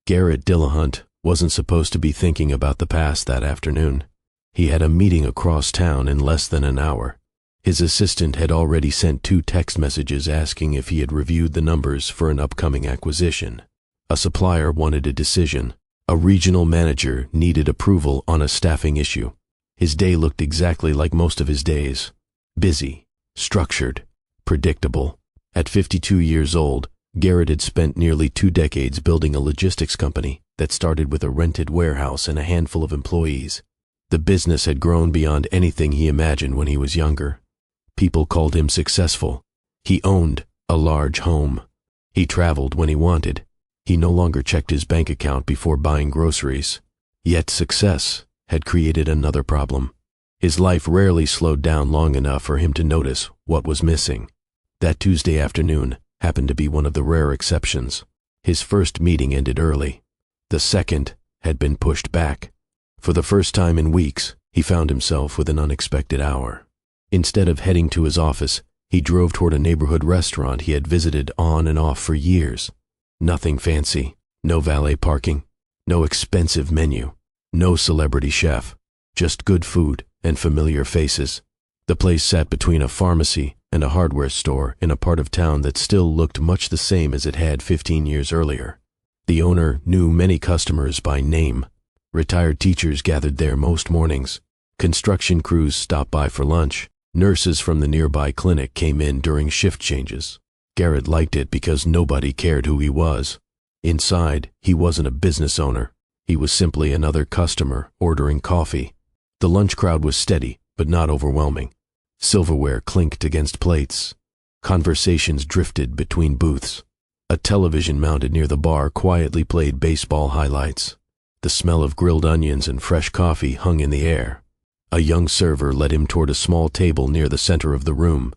Garrett Dillahunt wasn't supposed to be thinking about the past that afternoon. He had a meeting across town in less than an hour. His assistant had already sent 2 text messages asking if he had reviewed the numbers for an upcoming acquisition. A supplier wanted a decision. A regional manager needed approval on a staffing issue. His day looked exactly like most of his days. Busy, structured, predictable. At 52 years old, Garrett had spent nearly 2 decades building a logistics company that started with a rented warehouse and a handful of employees. The business had grown beyond anything he imagined when he was younger. People called him successful. He owned a large home. He traveled when he wanted. He no longer checked his bank account before buying groceries. Yet success had created another problem. His life rarely slowed down long enough for him to notice what was missing. That Tuesday afternoon happened to be one of the rare exceptions. His first meeting ended early. The second had been pushed back. For the first time in weeks, he found himself with an unexpected hour. Instead of heading to his office, he drove toward a neighborhood restaurant he had visited on and off for years. Nothing fancy, no valet parking, no expensive menu, no celebrity chef, just good food and familiar faces. The place sat between a pharmacy and a hardware store in a part of town that still looked much the same as it had 15 years earlier. The owner knew many customers by name. Retired teachers gathered there most mornings. Construction crews stopped by for lunch. Nurses from the nearby clinic came in during shift changes. Garrett liked it because nobody cared who he was. Inside, he wasn't a business owner. He was simply another customer ordering coffee. The lunch crowd was steady, but not overwhelming. Silverware clinked against plates. Conversations drifted between booths. A television mounted near the bar quietly played baseball highlights. The smell of grilled onions and fresh coffee hung in the air. A young server led him toward a small table near the center of the room.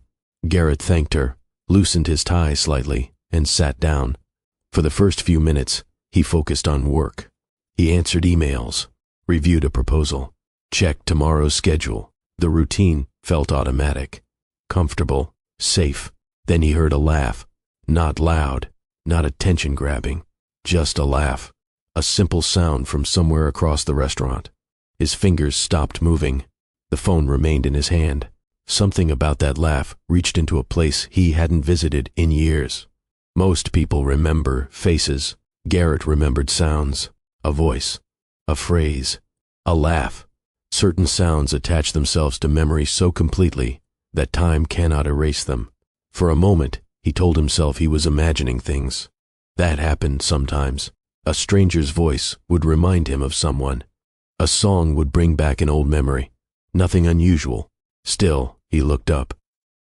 Garrett thanked her, loosened his tie slightly, and sat down. For the first few minutes, he focused on work. He answered emails, reviewed a proposal, checked tomorrow's schedule. The routine felt automatic, comfortable, safe. Then he heard a laugh. Not loud, not attention-grabbing, just a laugh. A simple sound from somewhere across the restaurant. His fingers stopped moving. The phone remained in his hand. Something about that laugh reached into a place he hadn't visited in years. Most people remember faces. Garrett remembered sounds. A voice. A phrase. A laugh. Certain sounds attach themselves to memory so completely that time cannot erase them. For a moment, he told himself he was imagining things. That happened sometimes. A stranger's voice would remind him of someone. A song would bring back an old memory. Nothing unusual. Still, he looked up.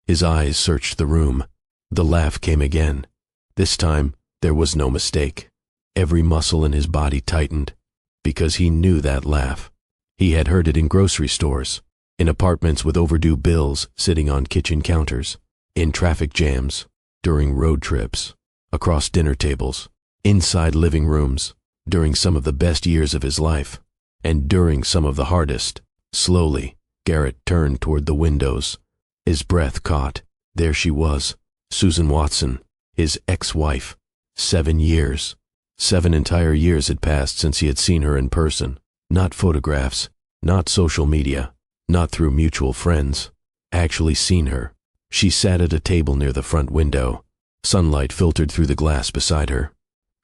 His eyes searched the room. The laugh came again. This time, there was no mistake. Every muscle in his body tightened, because he knew that laugh. He had heard it in grocery stores, in apartments with overdue bills sitting on kitchen counters, in traffic jams, during road trips, across dinner tables, inside living rooms, during some of the best years of his life, and during some of the hardest. Slowly, Garrett turned toward the windows. His breath caught. There she was, Susan Watson, his ex-wife. 7 years. 7 entire years had passed since he had seen her in person. Not photographs, not social media, not through mutual friends. Actually seen her. She sat at a table near the front window. Sunlight filtered through the glass beside her.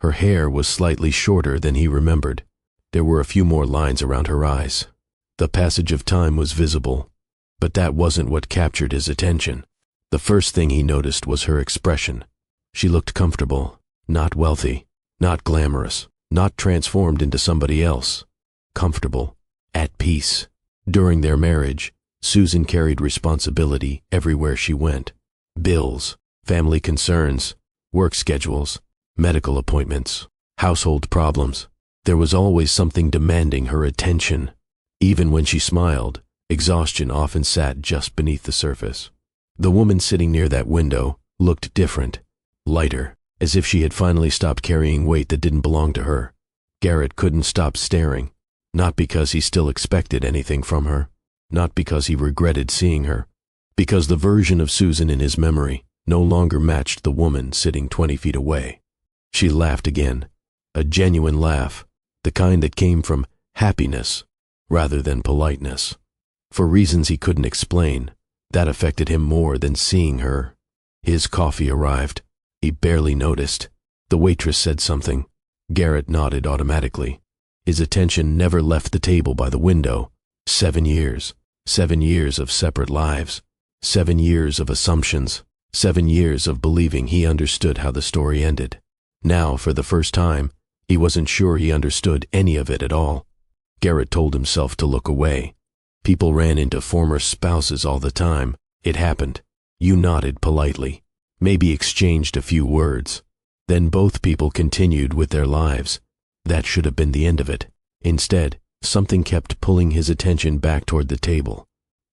Her hair was slightly shorter than he remembered. There were a few more lines around her eyes. The passage of time was visible, but that wasn't what captured his attention. The first thing he noticed was her expression. She looked comfortable, not wealthy, not glamorous, not transformed into somebody else. Comfortable, at peace. During their marriage, Susan carried responsibility everywhere she went. Bills, family concerns, work schedules, medical appointments, household problems. There was always something demanding her attention. Even when she smiled, exhaustion often sat just beneath the surface. The woman sitting near that window looked different, lighter, as if she had finally stopped carrying weight that didn't belong to her. Garrett couldn't stop staring, not because he still expected anything from her, not because he regretted seeing her, because the version of Susan in his memory no longer matched the woman sitting 20 feet away. She laughed again, A genuine laugh, the kind that came from happiness rather than politeness. For reasons he couldn't explain, that affected him more than seeing her. His coffee arrived. He barely noticed. The waitress said something. Garrett nodded automatically. His attention never left the table by the window. 7 years. 7 years of separate lives. 7 years of assumptions. 7 years of believing he understood how the story ended. Now, for the first time, he wasn't sure he understood any of it at all. Garrett told himself to look away. People ran into former spouses all the time. It happened. You nodded politely, maybe exchanged a few words. Then both people continued with their lives. That should have been the end of it. Instead, something kept pulling his attention back toward the table.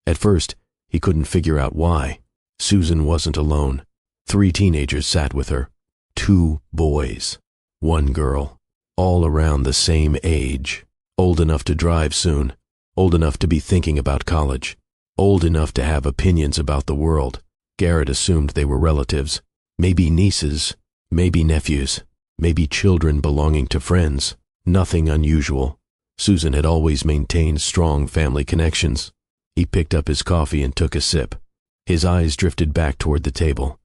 At first, he couldn't figure out why. Susan wasn't alone. 3 teenagers sat with her. 2 boys. 1 girl. All around the same age. Old enough to drive soon. Old enough to be thinking about college. Old enough to have opinions about the world. Garrett assumed they were relatives. Maybe nieces. Maybe nephews. Maybe children belonging to friends. Nothing unusual. Susan had always maintained strong family connections. He picked up his coffee and took a sip. His eyes drifted back toward the table.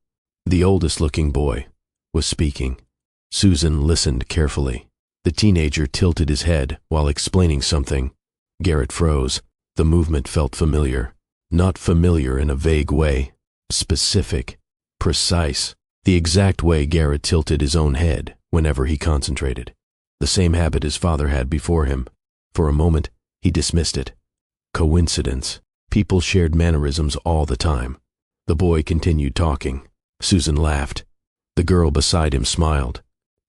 The oldest-looking boy was speaking. Susan listened carefully. The teenager tilted his head while explaining something. Garrett froze. The movement felt familiar. Not familiar in a vague way. Specific. Precise. The exact way Garrett tilted his own head whenever he concentrated. The same habit his father had before him. For a moment, he dismissed it. Coincidence. People shared mannerisms all the time. The boy continued talking. Susan laughed. The girl beside him smiled.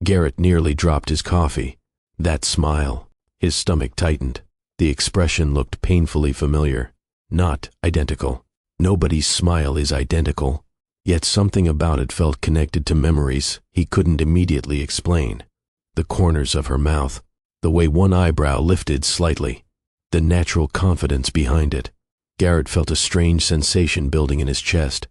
Garrett nearly dropped his coffee. That smile. His stomach tightened. The expression looked painfully familiar. Not identical. Nobody's smile is identical. Yet something about it felt connected to memories he couldn't immediately explain. The corners of her mouth. The way one eyebrow lifted slightly. The natural confidence behind it. Garrett felt a strange sensation building in his chest.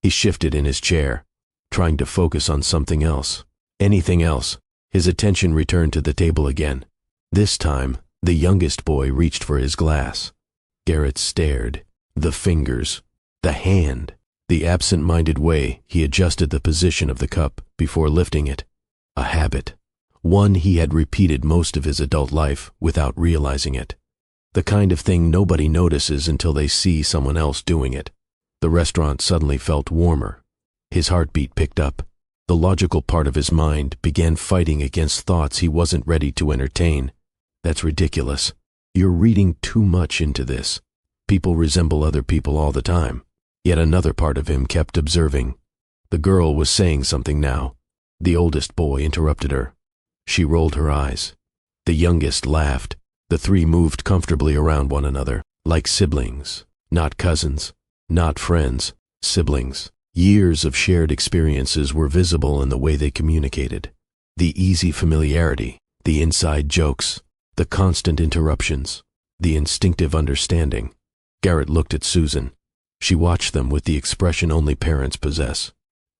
He shifted in his chair, trying to focus on something else. Anything else. His attention returned to the table again. This time, the youngest boy reached for his glass. Garrett stared. The fingers. The hand. The absent-minded way he adjusted the position of the cup before lifting it. A habit. One he had repeated most of his adult life without realizing it. The kind of thing nobody notices until they see someone else doing it. The restaurant suddenly felt warmer. His heartbeat picked up. The logical part of his mind began fighting against thoughts he wasn't ready to entertain. That's ridiculous. You're reading too much into this. People resemble other people all the time. Yet another part of him kept observing. The girl was saying something now. The oldest boy interrupted her. She rolled her eyes. The youngest laughed. The 3 moved comfortably around one another, like siblings. Not cousins. Not friends. Siblings. Years of shared experiences were visible in the way they communicated. The easy familiarity, the inside jokes, the constant interruptions, the instinctive understanding. Garrett looked at Susan. She watched them with the expression only parents possess.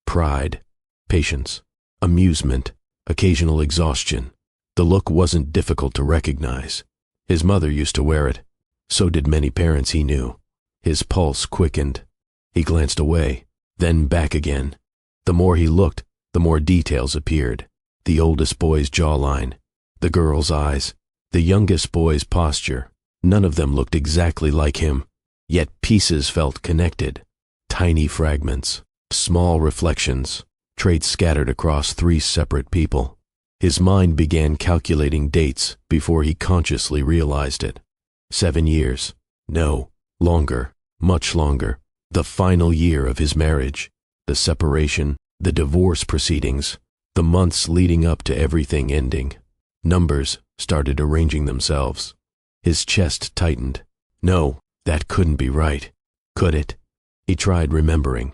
Pride, patience, amusement, occasional exhaustion. The look wasn't difficult to recognize. His mother used to wear it. So did many parents he knew. His pulse quickened. He glanced away, then back again. The more he looked, the more details appeared. The oldest boy's jawline, the girl's eyes, the youngest boy's posture. None of them looked exactly like him. Yet pieces felt connected. Tiny fragments, small reflections, traits scattered across 3 separate people. His mind began calculating dates before he consciously realized it. 7 years. No, longer, much longer. The final year of his marriage. The separation, the divorce proceedings, the months leading up to everything ending. Numbers started arranging themselves. His chest tightened. No. That couldn't be right. Could it? He tried remembering.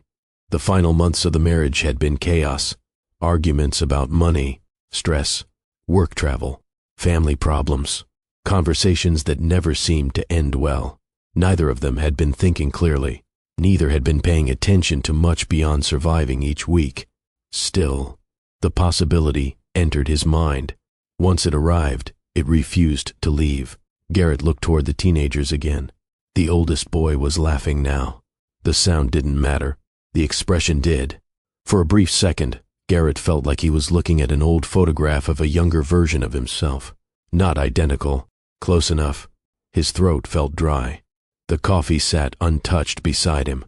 The final months of the marriage had been chaos. Arguments about money, stress, work travel, family problems. Conversations that never seemed to end well. Neither of them had been thinking clearly. Neither had been paying attention to much beyond surviving each week. Still, the possibility entered his mind. Once it arrived, it refused to leave. Garrett looked toward the teenagers again. The oldest boy was laughing now. The sound didn't matter. The expression did. For a brief second, Garrett felt like he was looking at an old photograph of a younger version of himself. Not identical. Close enough. His throat felt dry. The coffee sat untouched beside him.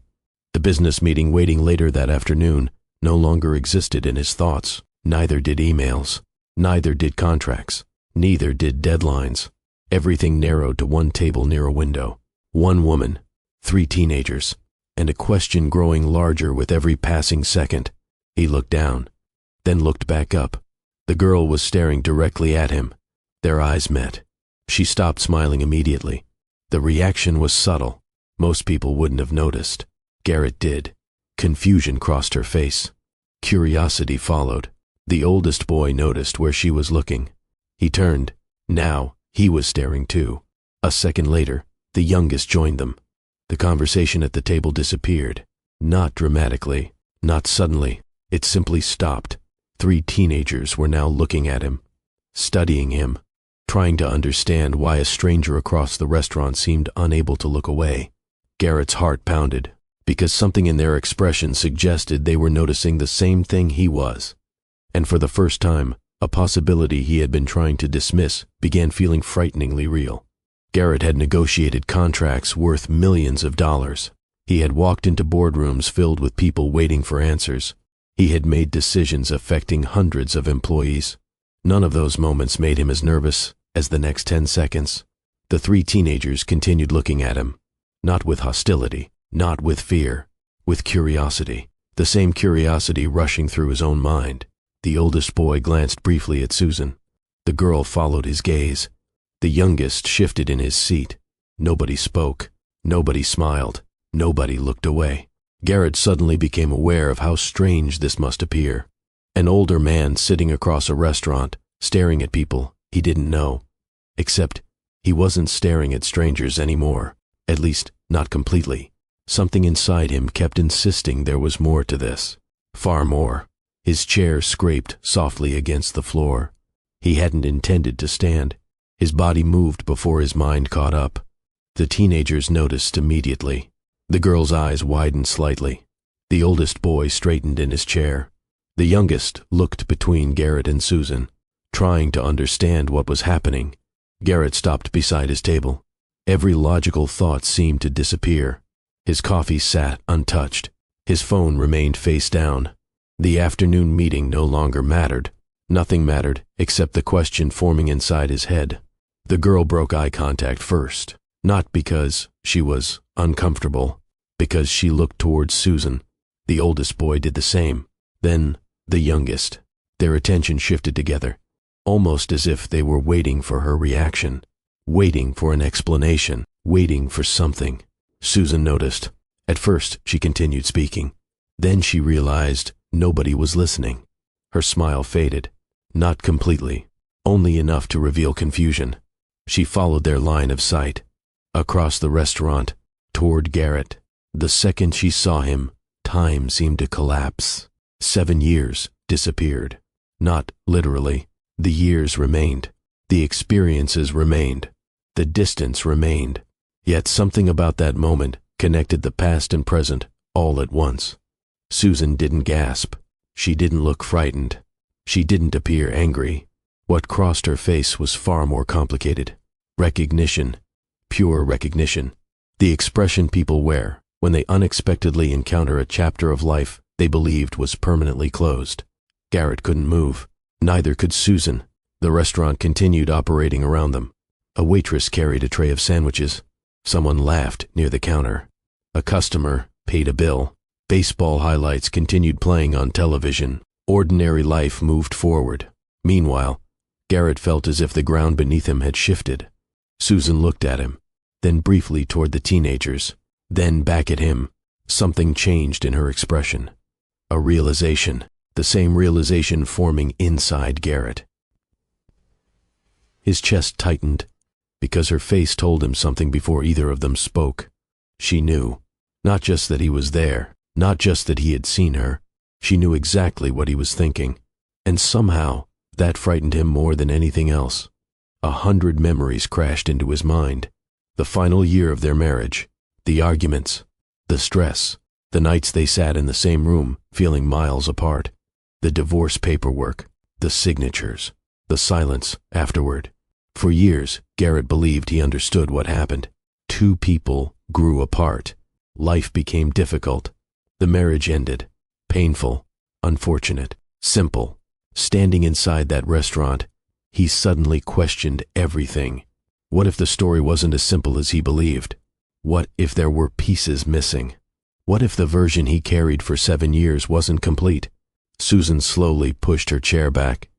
The business meeting waiting later that afternoon no longer existed in his thoughts. Neither did emails. Neither did contracts. Neither did deadlines. Everything narrowed to one table near a window. One woman, 3 teenagers, and a question growing larger with every passing second. He looked down, then looked back up. The girl was staring directly at him. Their eyes met. She stopped smiling immediately. The reaction was subtle. Most people wouldn't have noticed. Garrett did. Confusion crossed her face. Curiosity followed. The oldest boy noticed where she was looking. He turned. Now, he was staring too. A second later, the youngest joined them. The conversation at the table disappeared. Not dramatically, not suddenly. It simply stopped. 3 teenagers were now looking at him, studying him, trying to understand why a stranger across the restaurant seemed unable to look away. Garrett's heart pounded, because something in their expression suggested they were noticing the same thing he was. And for the first time, a possibility he had been trying to dismiss began feeling frighteningly real. Garrett had negotiated contracts worth millions of dollars. He had walked into boardrooms filled with people waiting for answers. He had made decisions affecting hundreds of employees. None of those moments made him as nervous as the next 10 seconds. The 3 teenagers continued looking at him, not with hostility, not with fear, with curiosity, the same curiosity rushing through his own mind. The oldest boy glanced briefly at Susan. The girl followed his gaze. The youngest shifted in his seat. Nobody spoke. Nobody smiled. Nobody looked away. Garrett suddenly became aware of how strange this must appear. An older man sitting across a restaurant, staring at people he didn't know. Except he wasn't staring at strangers anymore, at least not completely. Something inside him kept insisting there was more to this. Far more. His chair scraped softly against the floor. He hadn't intended to stand. His body moved before his mind caught up. The teenagers noticed immediately. The girl's eyes widened slightly. The oldest boy straightened in his chair. The youngest looked between Garrett and Susan, trying to understand what was happening. Garrett stopped beside his table. Every logical thought seemed to disappear. His coffee sat untouched. His phone remained face down. The afternoon meeting no longer mattered. Nothing mattered except the question forming inside his head. The girl broke eye contact first, not because she was uncomfortable, because she looked towards Susan. The oldest boy did the same. Then the youngest. Their attention shifted together, almost as if they were waiting for her reaction, waiting for an explanation, waiting for something. Susan noticed. At first, she continued speaking. Then she realized nobody was listening. Her smile faded. Not completely, only enough to reveal confusion. She followed their line of sight, across the restaurant, toward Garrett. The second she saw him, time seemed to collapse. 7 years disappeared. Not literally. The years remained. The experiences remained. The distance remained. Yet something about that moment connected the past and present all at once. Susan didn't gasp. She didn't look frightened. She didn't appear angry. What crossed her face was far more complicated. Recognition. Pure recognition. The expression people wear when they unexpectedly encounter a chapter of life they believed was permanently closed. Garrett couldn't move. Neither could Susan. The restaurant continued operating around them. A waitress carried a tray of sandwiches. Someone laughed near the counter. A customer paid a bill. Baseball highlights continued playing on television. Ordinary life moved forward. Meanwhile, Garrett felt as if the ground beneath him had shifted. Susan looked at him, then briefly toward the teenagers, then back at him. Something changed in her expression. A realization, the same realization forming inside Garrett. His chest tightened, because her face told him something before either of them spoke. She knew, not just that he was there, not just that he had seen her. She knew exactly what he was thinking, and somehow That frightened him more than anything else. 100 memories crashed into his mind. The final year of their marriage, the arguments, the stress, the nights they sat in the same room, feeling miles apart, the divorce paperwork, the signatures, the silence afterward. For years, Garrett believed he understood what happened. Two people grew apart. Life became difficult. The marriage ended. Painful, unfortunate, simple. Standing inside that restaurant, he suddenly questioned everything. What if the story wasn't as simple as he believed? What if there were pieces missing? What if the version he carried for 7 years wasn't complete? Susan slowly pushed her chair back.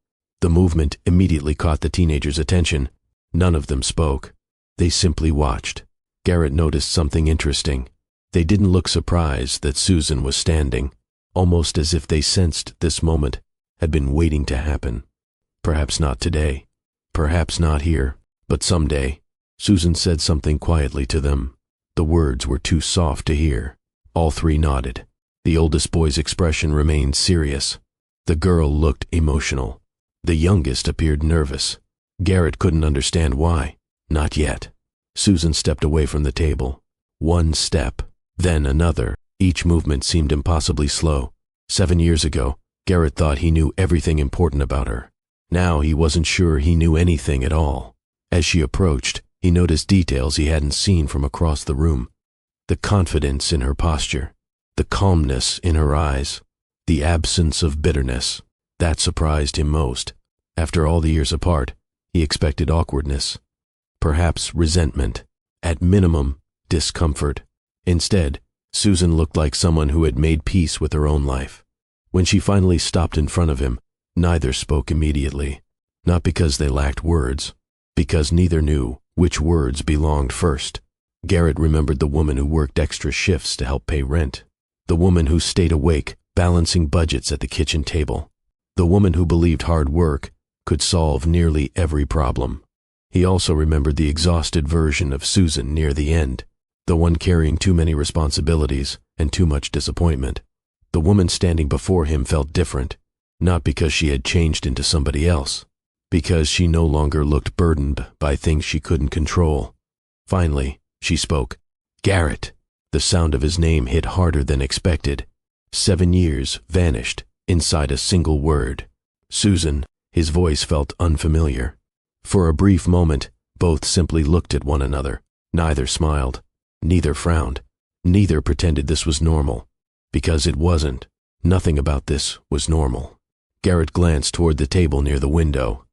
The movement immediately caught the teenagers' attention. None of them spoke. They simply watched. Garrett noticed something interesting. They didn't look surprised that Susan was standing, almost as if they sensed this moment had been waiting to happen. Perhaps not today, perhaps not here, but someday. Susan said something quietly to them. The words were too soft to hear. All three nodded. The oldest boy's expression remained serious. The girl looked emotional. The youngest appeared nervous. Garrett couldn't understand why. Not yet. Susan stepped away from the table. One step, then another. Each movement seemed impossibly slow. 7 years ago, Garrett thought he knew everything important about her. Now he wasn't sure he knew anything at all. As she approached, he noticed details he hadn't seen from across the room. The confidence in her posture, the calmness in her eyes, the absence of bitterness. That surprised him most. After all the years apart, he expected awkwardness, perhaps resentment, at minimum, discomfort. Instead, Susan looked like someone who had made peace with her own life. When she finally stopped in front of him, neither spoke immediately. Not because they lacked words, because neither knew which words belonged first. Garrett remembered the woman who worked extra shifts to help pay rent, the woman who stayed awake, balancing budgets at the kitchen table, the woman who believed hard work could solve nearly every problem. He also remembered the exhausted version of Susan near the end, the one carrying too many responsibilities and too much disappointment. The woman standing before him felt different, not because she had changed into somebody else, because she no longer looked burdened by things she couldn't control. Finally, she spoke. Garrett. The sound of his name hit harder than expected. 7 years vanished inside a single word. Susan. His voice felt unfamiliar. For a brief moment, both simply looked at one another. Neither smiled. Neither frowned. Neither pretended this was normal. Because it wasn't. Nothing about this was normal. Garrett glanced toward the table near the window.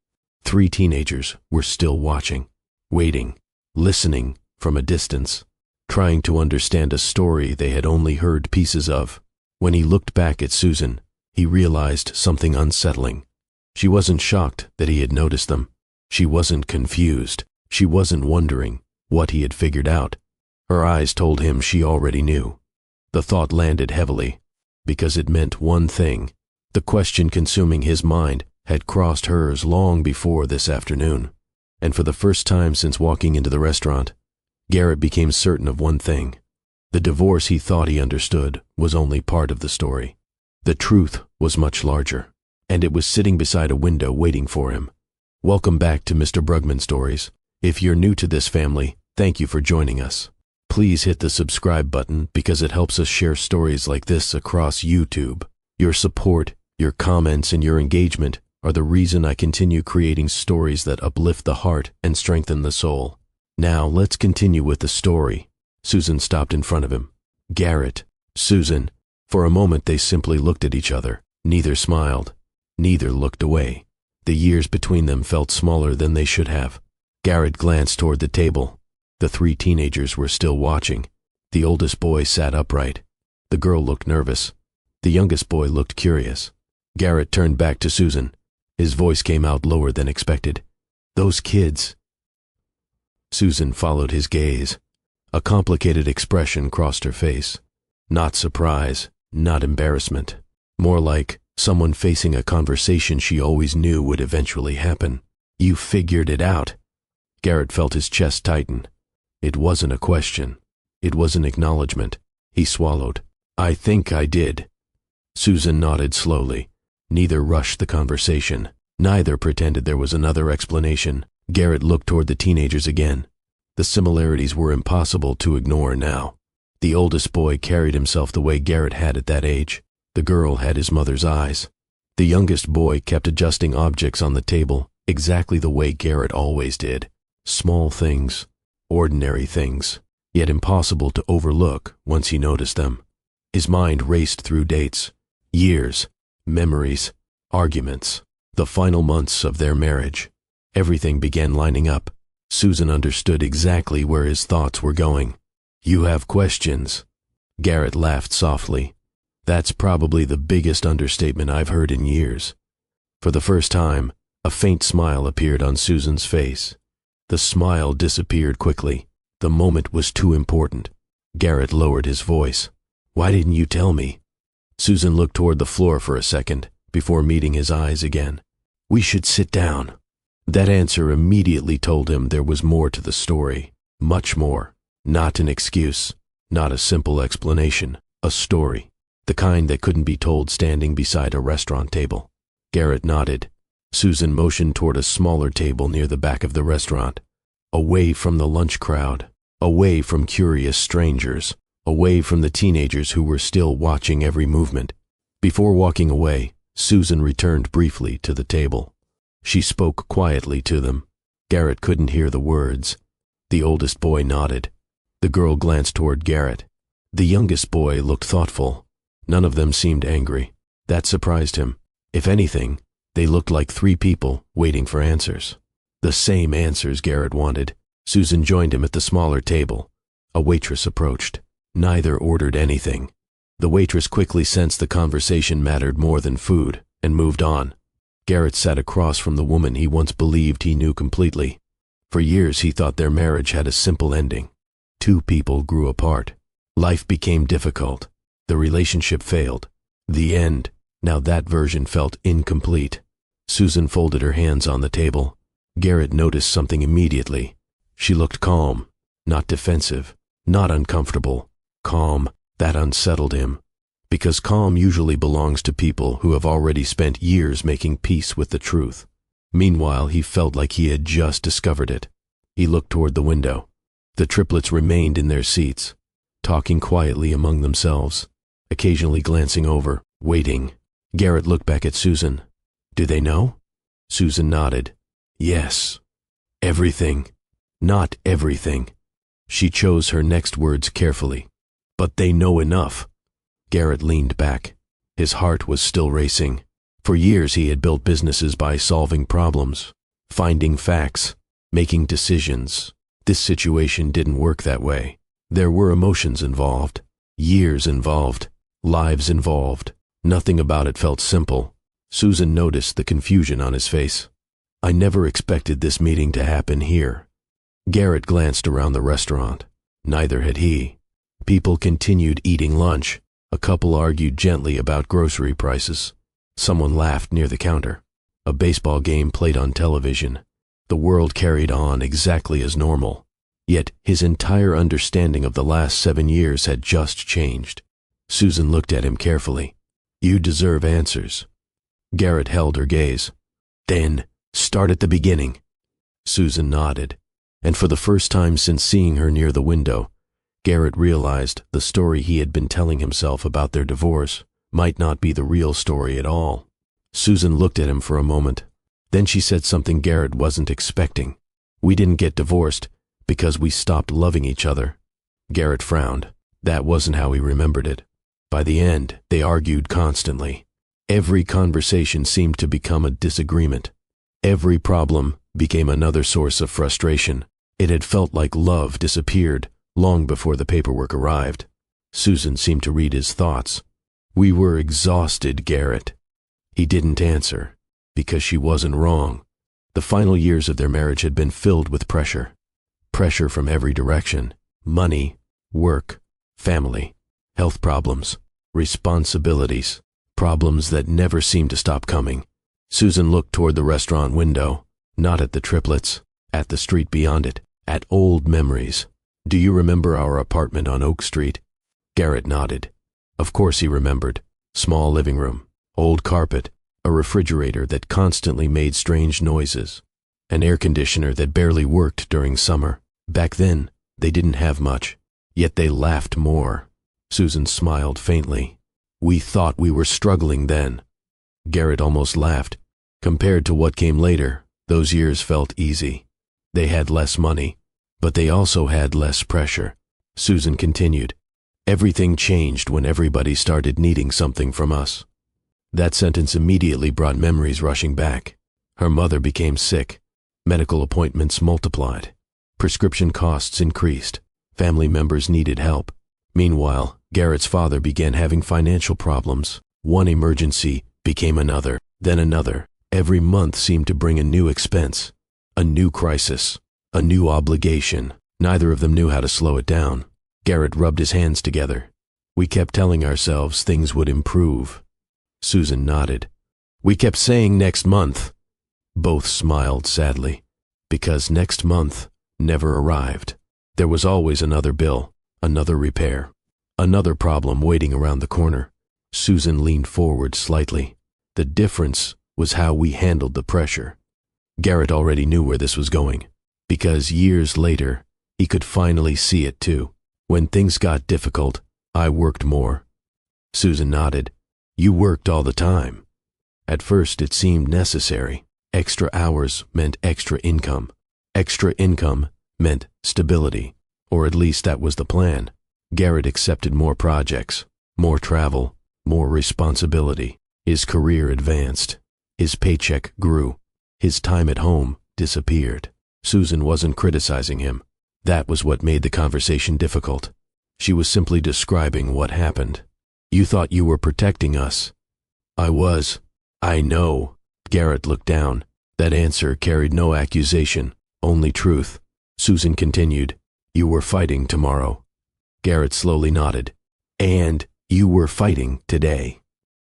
3 teenagers were still watching, waiting, listening from a distance, trying to understand a story they had only heard pieces of. When he looked back at Susan, he realized something unsettling. She wasn't shocked that he had noticed them. She wasn't confused. She wasn't wondering what he had figured out. Her eyes told him she already knew. The thought landed heavily, because it meant one thing. The question consuming his mind had crossed hers long before this afternoon. And for the first time since walking into the restaurant, Garrett became certain of one thing. The divorce he thought he understood was only part of the story. The truth was much larger, and it was sitting beside a window waiting for him. Welcome back to Mr. Brugman Stories. If you're new to this family, thank you for joining us. Please hit the subscribe button because it helps us share stories like this across YouTube. Your support, your comments, and your engagement are the reason I continue creating stories that uplift the heart and strengthen the soul. Now let's continue with the story. Susan stopped in front of him. Garrett, Susan. For a moment they simply looked at each other. Neither smiled. Neither looked away. The years between them felt smaller than they should have. Garrett glanced toward the table. The 3 teenagers were still watching. The oldest boy sat upright. The girl looked nervous. The youngest boy looked curious. Garrett turned back to Susan. His voice came out lower than expected. Those kids. Susan followed his gaze. A complicated expression crossed her face. Not surprise, not embarrassment. More like someone facing a conversation she always knew would eventually happen. You figured it out. Garrett felt his chest tighten. It wasn't a question. It was an acknowledgement. He swallowed. I think I did. Susan nodded slowly. Neither rushed the conversation. Neither pretended there was another explanation. Garrett looked toward the teenagers again. The similarities were impossible to ignore now. The oldest boy carried himself the way Garrett had at that age. The girl had his mother's eyes. The youngest boy kept adjusting objects on the table exactly the way Garrett always did. Small things, ordinary things, yet impossible to overlook once he noticed them. His mind raced through dates, years, memories, arguments, the final months of their marriage. Everything began lining up. Susan understood exactly where his thoughts were going. "You have questions." Garrett laughed softly. "That's probably the biggest understatement I've heard in years." For the first time, a faint smile appeared on Susan's face. The smile disappeared quickly. The moment was too important. Garrett lowered his voice. "Why didn't you tell me?" Susan looked toward the floor for a second before meeting his eyes again. "We should sit down." That answer immediately told him there was more to the story. Much more. Not an excuse. Not a simple explanation. A story. The kind that couldn't be told standing beside a restaurant table. Garrett nodded. Susan motioned toward a smaller table near the back of the restaurant. Away from the lunch crowd. Away from curious strangers. Away from the teenagers who were still watching every movement. Before walking away, Susan returned briefly to the table. She spoke quietly to them. Garrett couldn't hear the words. The oldest boy nodded. The girl glanced toward Garrett. The youngest boy looked thoughtful. None of them seemed angry. That surprised him. If anything, they looked like three people waiting for answers. The same answers Garrett wanted. Susan joined him at the smaller table. A waitress approached. Neither ordered anything. The waitress quickly sensed the conversation mattered more than food and moved on. Garrett sat across from the woman he once believed he knew completely. For years he thought their marriage had a simple ending. Two people grew apart. Life became difficult. The relationship failed. The end. Now that version felt incomplete. Susan folded her hands on the table. Garrett noticed something immediately. She looked calm, not defensive, not uncomfortable. Calm. That unsettled him. Because calm usually belongs to people who have already spent years making peace with the truth. Meanwhile, he felt like he had just discovered it. He looked toward the window. The triplets remained in their seats, talking quietly among themselves, occasionally glancing over, waiting. Garrett looked back at Susan. "Do they know?" Susan nodded. "Yes. Everything. Not everything." She chose her next words carefully. "But they know enough." Garrett leaned back. His heart was still racing. For years he had built businesses by solving problems, finding facts, making decisions. This situation didn't work that way. There were emotions involved, years involved, lives involved. Nothing about it felt simple. Susan noticed the confusion on his face. "I never expected this meeting to happen here." Garrett glanced around the restaurant. Neither had he. People continued eating lunch. A couple argued gently about grocery prices. Someone laughed near the counter. A baseball game played on television. The world carried on exactly as normal. Yet his entire understanding of the last 7 years had just changed. Susan looked at him carefully. "You deserve answers." Garrett held her gaze. "Then start at the beginning." Susan nodded, and for the first time since seeing her near the window, Garrett realized the story he had been telling himself about their divorce might not be the real story at all. Susan looked at him for a moment. Then she said something Garrett wasn't expecting. "We didn't get divorced because we stopped loving each other." Garrett frowned. That wasn't how he remembered it. By the end, they argued constantly. Every conversation seemed to become a disagreement. Every problem became another source of frustration. It had felt like love disappeared long before the paperwork arrived. Susan seemed to read his thoughts. "We were exhausted, Garrett." He didn't answer, because she wasn't wrong. The final years of their marriage had been filled with pressure. Pressure from every direction. Money, work, family, health problems, responsibilities, problems that never seemed to stop coming. Susan looked toward the restaurant window, not at the triplets, at the street beyond it, at old memories. "Do you remember our apartment on Oak Street?" Garrett nodded. Of course he remembered. Small living room, old carpet, a refrigerator that constantly made strange noises, an air conditioner that barely worked during summer. Back then, they didn't have much, yet they laughed more. Susan smiled faintly. We thought we were struggling then. Garrett almost laughed. Compared to what came later, those years felt easy. They had less money, but they also had less pressure. Susan continued. Everything changed when everybody started needing something from us. That sentence immediately brought memories rushing back. Her mother became sick. Medical appointments multiplied. Prescription costs increased. Family members needed help. Meanwhile, Garrett's father began having financial problems. One emergency became another, then another. Every month seemed to bring a new expense, a new crisis, a new obligation. Neither of them knew how to slow it down. Garrett rubbed his hands together. We kept telling ourselves things would improve. Susan nodded. We kept saying next month. Both smiled sadly, because next month never arrived. There was always another bill, another repair, another problem waiting around the corner. Susan leaned forward slightly. The difference was how we handled the pressure. Garrett already knew where this was going, because years later, he could finally see it too. When things got difficult, I worked more. Susan nodded. You worked all the time. At first, it seemed necessary. Extra hours meant extra income. Extra income meant stability, or at least that was the plan. Garrett accepted more projects, more travel, more responsibility. His career advanced. His paycheck grew. His time at home disappeared. Susan wasn't criticizing him. That was what made the conversation difficult. She was simply describing what happened. You thought you were protecting us. I was. I know. Garrett looked down. That answer carried no accusation, only truth. Susan continued. You were fighting tomorrow. Garrett slowly nodded. And you were fighting today.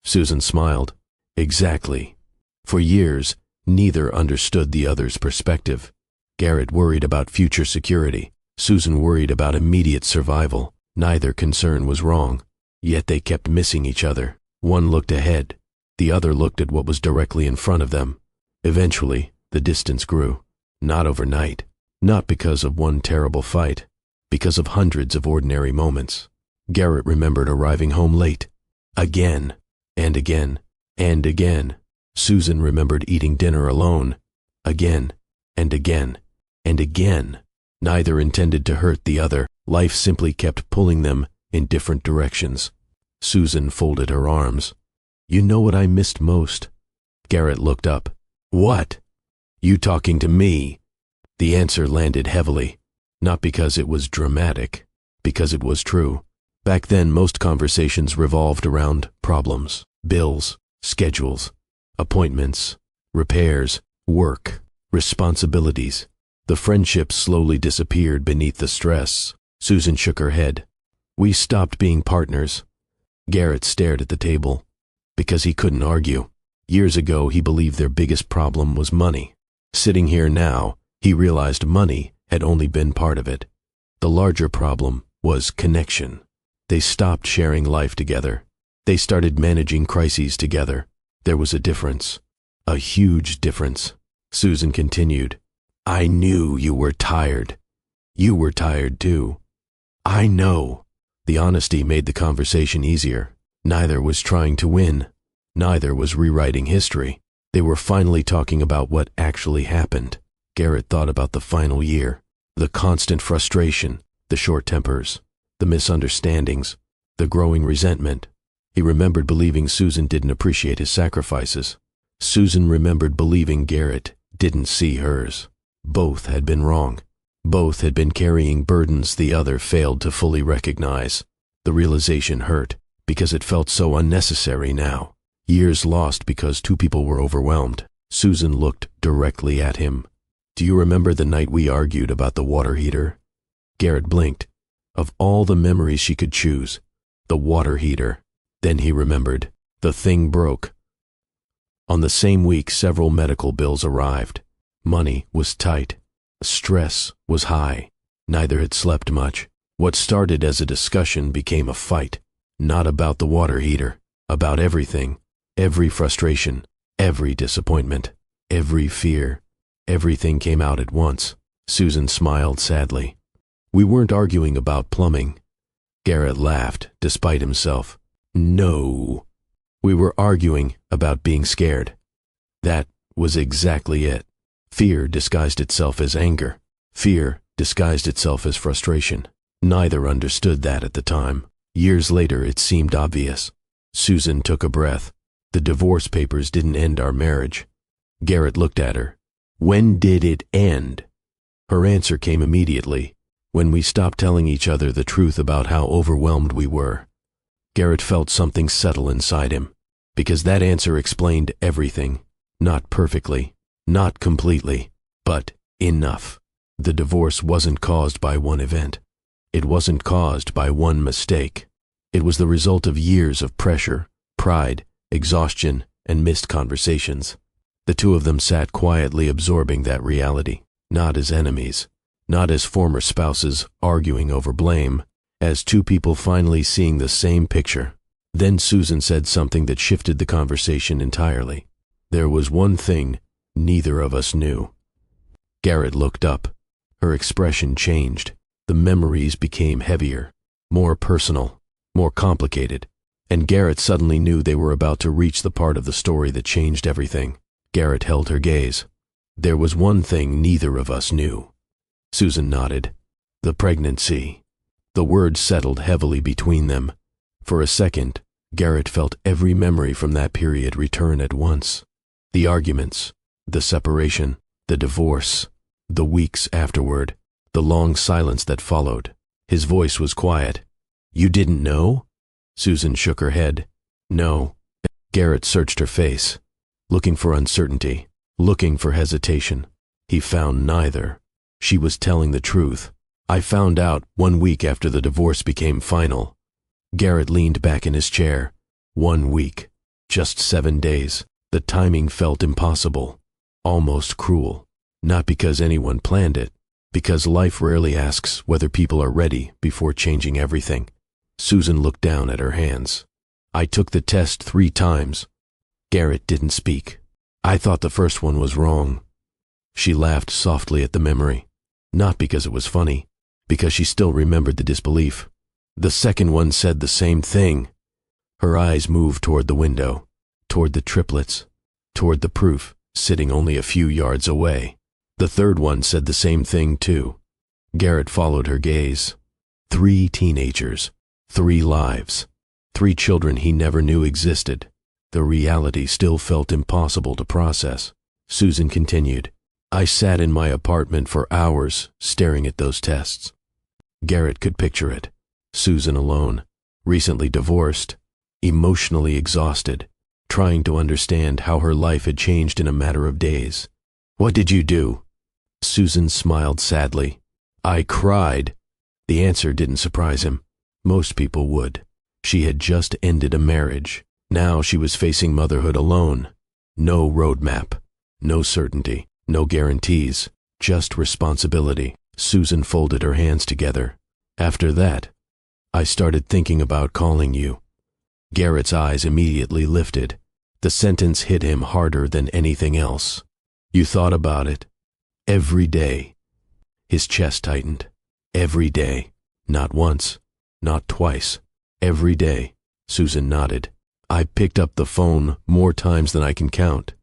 Susan smiled. Exactly. For years, neither understood the other's perspective. Garrett worried about future security. Susan worried about immediate survival. Neither concern was wrong, yet they kept missing each other. One looked ahead. The other looked at what was directly in front of them. Eventually, the distance grew. Not overnight. Not because of one terrible fight. Because of hundreds of ordinary moments. Garrett remembered arriving home late. Again, and again, and again. Susan remembered eating dinner alone. Again, and again, and again. Neither intended to hurt the other. Life simply kept pulling them in different directions. Susan folded her arms. You know what I missed most? Garrett looked up. What? You talking to me? The answer landed heavily. Not because it was dramatic, because it was true. Back then, most conversations revolved around problems, bills, schedules, appointments, repairs, work, responsibilities. The friendship slowly disappeared beneath the stress. Susan shook her head. We stopped being partners. Garrett stared at the table. Because he couldn't argue. Years ago, he believed their biggest problem was money. Sitting here now, he realized money had only been part of it. The larger problem was connection. They stopped sharing life together. They started managing crises together. There was a difference. A huge difference. Susan continued. I knew you were tired. You were tired too. I know. The honesty made the conversation easier. Neither was trying to win. Neither was rewriting history. They were finally talking about what actually happened. Garrett thought about the final year. The constant frustration, the short tempers, the misunderstandings, the growing resentment. He remembered believing Susan didn't appreciate his sacrifices. Susan remembered believing Garrett didn't see hers. Both had been wrong. Both had been carrying burdens the other failed to fully recognize. The realization hurt, because it felt so unnecessary now. Years lost because two people were overwhelmed. Susan looked directly at him. Do you remember the night we argued about the water heater? Garrett blinked. Of all the memories she could choose, the water heater. Then he remembered. The thing broke. On the same week, several medical bills arrived. Money was tight. Stress was high. Neither had slept much. What started as a discussion became a fight. Not about the water heater. About everything. Every frustration. Every disappointment, every fear, everything came out at once. Susan smiled sadly. We weren't arguing about plumbing. Garrett laughed, despite himself. No. We were arguing about being scared. That was exactly it. Fear disguised itself as anger. Fear disguised itself as frustration. Neither understood that at the time. Years later, it seemed obvious. Susan took a breath. The divorce papers didn't end our marriage. Garrett looked at her. When did it end? Her answer came immediately, when we stopped telling each other the truth about how overwhelmed we were. Garrett felt something settle inside him, because that answer explained everything. Not perfectly, not completely, but enough. The divorce wasn't caused by one event. It wasn't caused by one mistake. It was the result of years of pressure, pride, exhaustion, and missed conversations. The two of them sat quietly absorbing that reality, not as enemies, not as former spouses arguing over blame, as two people finally seeing the same picture. Then Susan said something that shifted the conversation entirely. There was one thing neither of us knew. Garrett looked up. Her expression changed. The memories became heavier, more personal, more complicated, and Garrett suddenly knew they were about to reach the part of the story that changed everything. Garrett held her gaze. There was one thing neither of us knew. Susan nodded. The pregnancy. The words settled heavily between them. For a second, Garrett felt every memory from that period return at once. The arguments, the separation, the divorce, the weeks afterward, the long silence that followed. His voice was quiet. You didn't know? Susan shook her head. No. Garrett searched her face, looking for uncertainty, looking for hesitation. He found neither. She was telling the truth. I found out 1 week after the divorce became final. Garrett leaned back in his chair. 1 week. Just 7 days. The timing felt impossible, almost cruel. Not because anyone planned it, because life rarely asks whether people are ready before changing everything. Susan looked down at her hands. I took the test 3 times. Garrett didn't speak. I thought the first one was wrong. She laughed softly at the memory, not because it was funny, because she still remembered the disbelief. The second one said the same thing. Her eyes moved toward the window, toward the triplets, toward the proof sitting only a few yards away. The third one said the same thing too. Garrett followed her gaze. 3 teenagers, 3 lives, 3 children he never knew existed. The reality still felt impossible to process. Susan continued. I sat in my apartment for hours staring at those tests. Garrett could picture it. Susan alone, recently divorced, emotionally exhausted, trying to understand how her life had changed in a matter of days. What did you do? Susan smiled sadly. I cried. The answer didn't surprise him. Most people would. She had just ended a marriage. Now she was facing motherhood alone. No roadmap, no certainty, no guarantees, just responsibility. Susan folded her hands together. After that, I started thinking about calling you. Garrett's eyes immediately lifted. The sentence hit him harder than anything else. You thought about it? Every day. His chest tightened. Every day. Not once. Not twice. Every day. Susan nodded. I picked up the phone more times than I can count.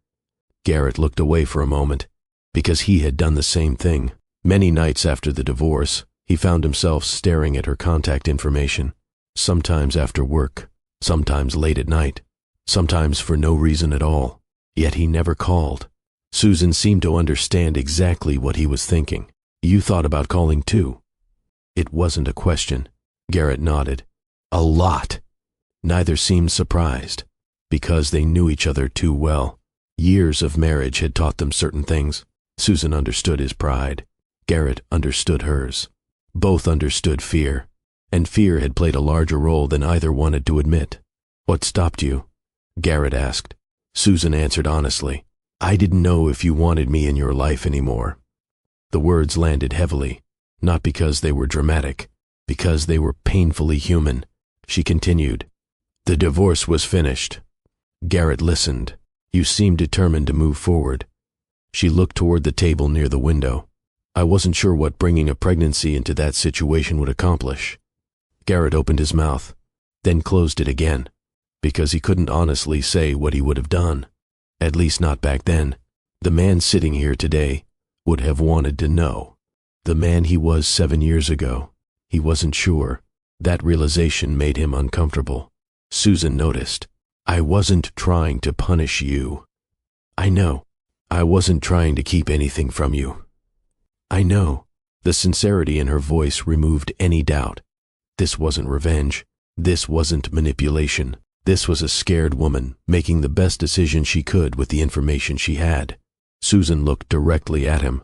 Garrett looked away for a moment, because he had done the same thing. Many nights after the divorce, he found himself staring at her contact information, sometimes after work, sometimes late at night, sometimes for no reason at all. Yet he never called. Susan seemed to understand exactly what he was thinking. You thought about calling too? It wasn't a question. Garrett nodded. A lot. Neither seemed surprised, because they knew each other too well. Years of marriage had taught them certain things. Susan understood his pride. Garrett understood hers. Both understood fear, and fear had played a larger role than either wanted to admit. What stopped you? Garrett asked. Susan answered honestly. I didn't know if you wanted me in your life anymore. The words landed heavily, not because they were dramatic, because they were painfully human. She continued. The divorce was finished. Garrett listened. You seem determined to move forward. She looked toward the table near the window. I wasn't sure what bringing a pregnancy into that situation would accomplish. Garrett opened his mouth, then closed it again, because he couldn't honestly say what he would have done. At least not back then. The man sitting here today would have wanted to know. The man he was 7 years ago. He wasn't sure. That realization made him uncomfortable. Susan noticed. I wasn't trying to punish you. I know. I wasn't trying to keep anything from you. I know. The sincerity in her voice removed any doubt. This wasn't revenge. This wasn't manipulation. This was a scared woman making the best decision she could with the information she had. Susan looked directly at him.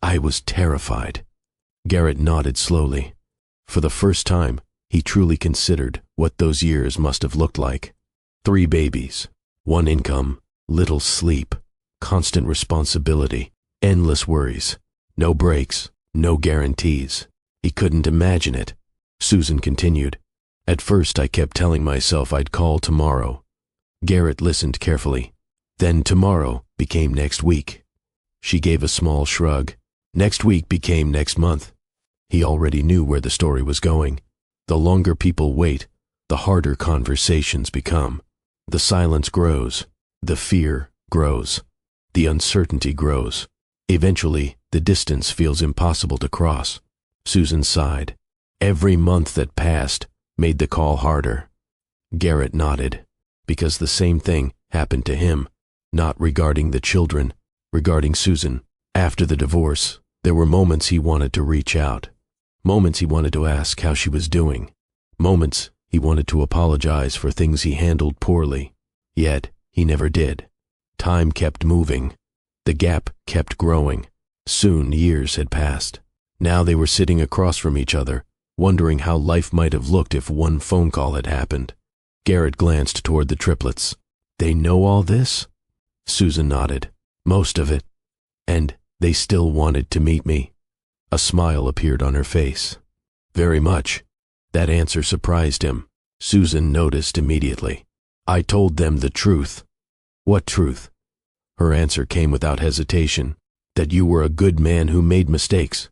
I was terrified. Garrett nodded slowly. For the first time, he truly considered what those years must have looked like. 3 babies, 1 income, little sleep, constant responsibility, endless worries, no breaks, no guarantees. He couldn't imagine it. Susan continued. At first I kept telling myself I'd call tomorrow. Garrett listened carefully. Then tomorrow became next week. She gave a small shrug. Next week became next month. He already knew where the story was going. The longer people wait, the harder conversations become. The silence grows. The fear grows. The uncertainty grows. Eventually, the distance feels impossible to cross. Susan sighed. Every month that passed made the call harder. Garrett nodded, because the same thing happened to him, not regarding the children, regarding Susan. After the divorce, there were moments he wanted to reach out. Moments he wanted to ask how she was doing. Moments he wanted to apologize for things he handled poorly. Yet, he never did. Time kept moving. The gap kept growing. Soon years had passed. Now they were sitting across from each other, wondering how life might have looked if one phone call had happened. Garrett glanced toward the triplets. They know all this? Susan nodded. Most of it. And they still wanted to meet me. A smile appeared on her face. Very much. That answer surprised him. Susan noticed immediately. I told them the truth. What truth? Her answer came without hesitation. That you were a good man who made mistakes.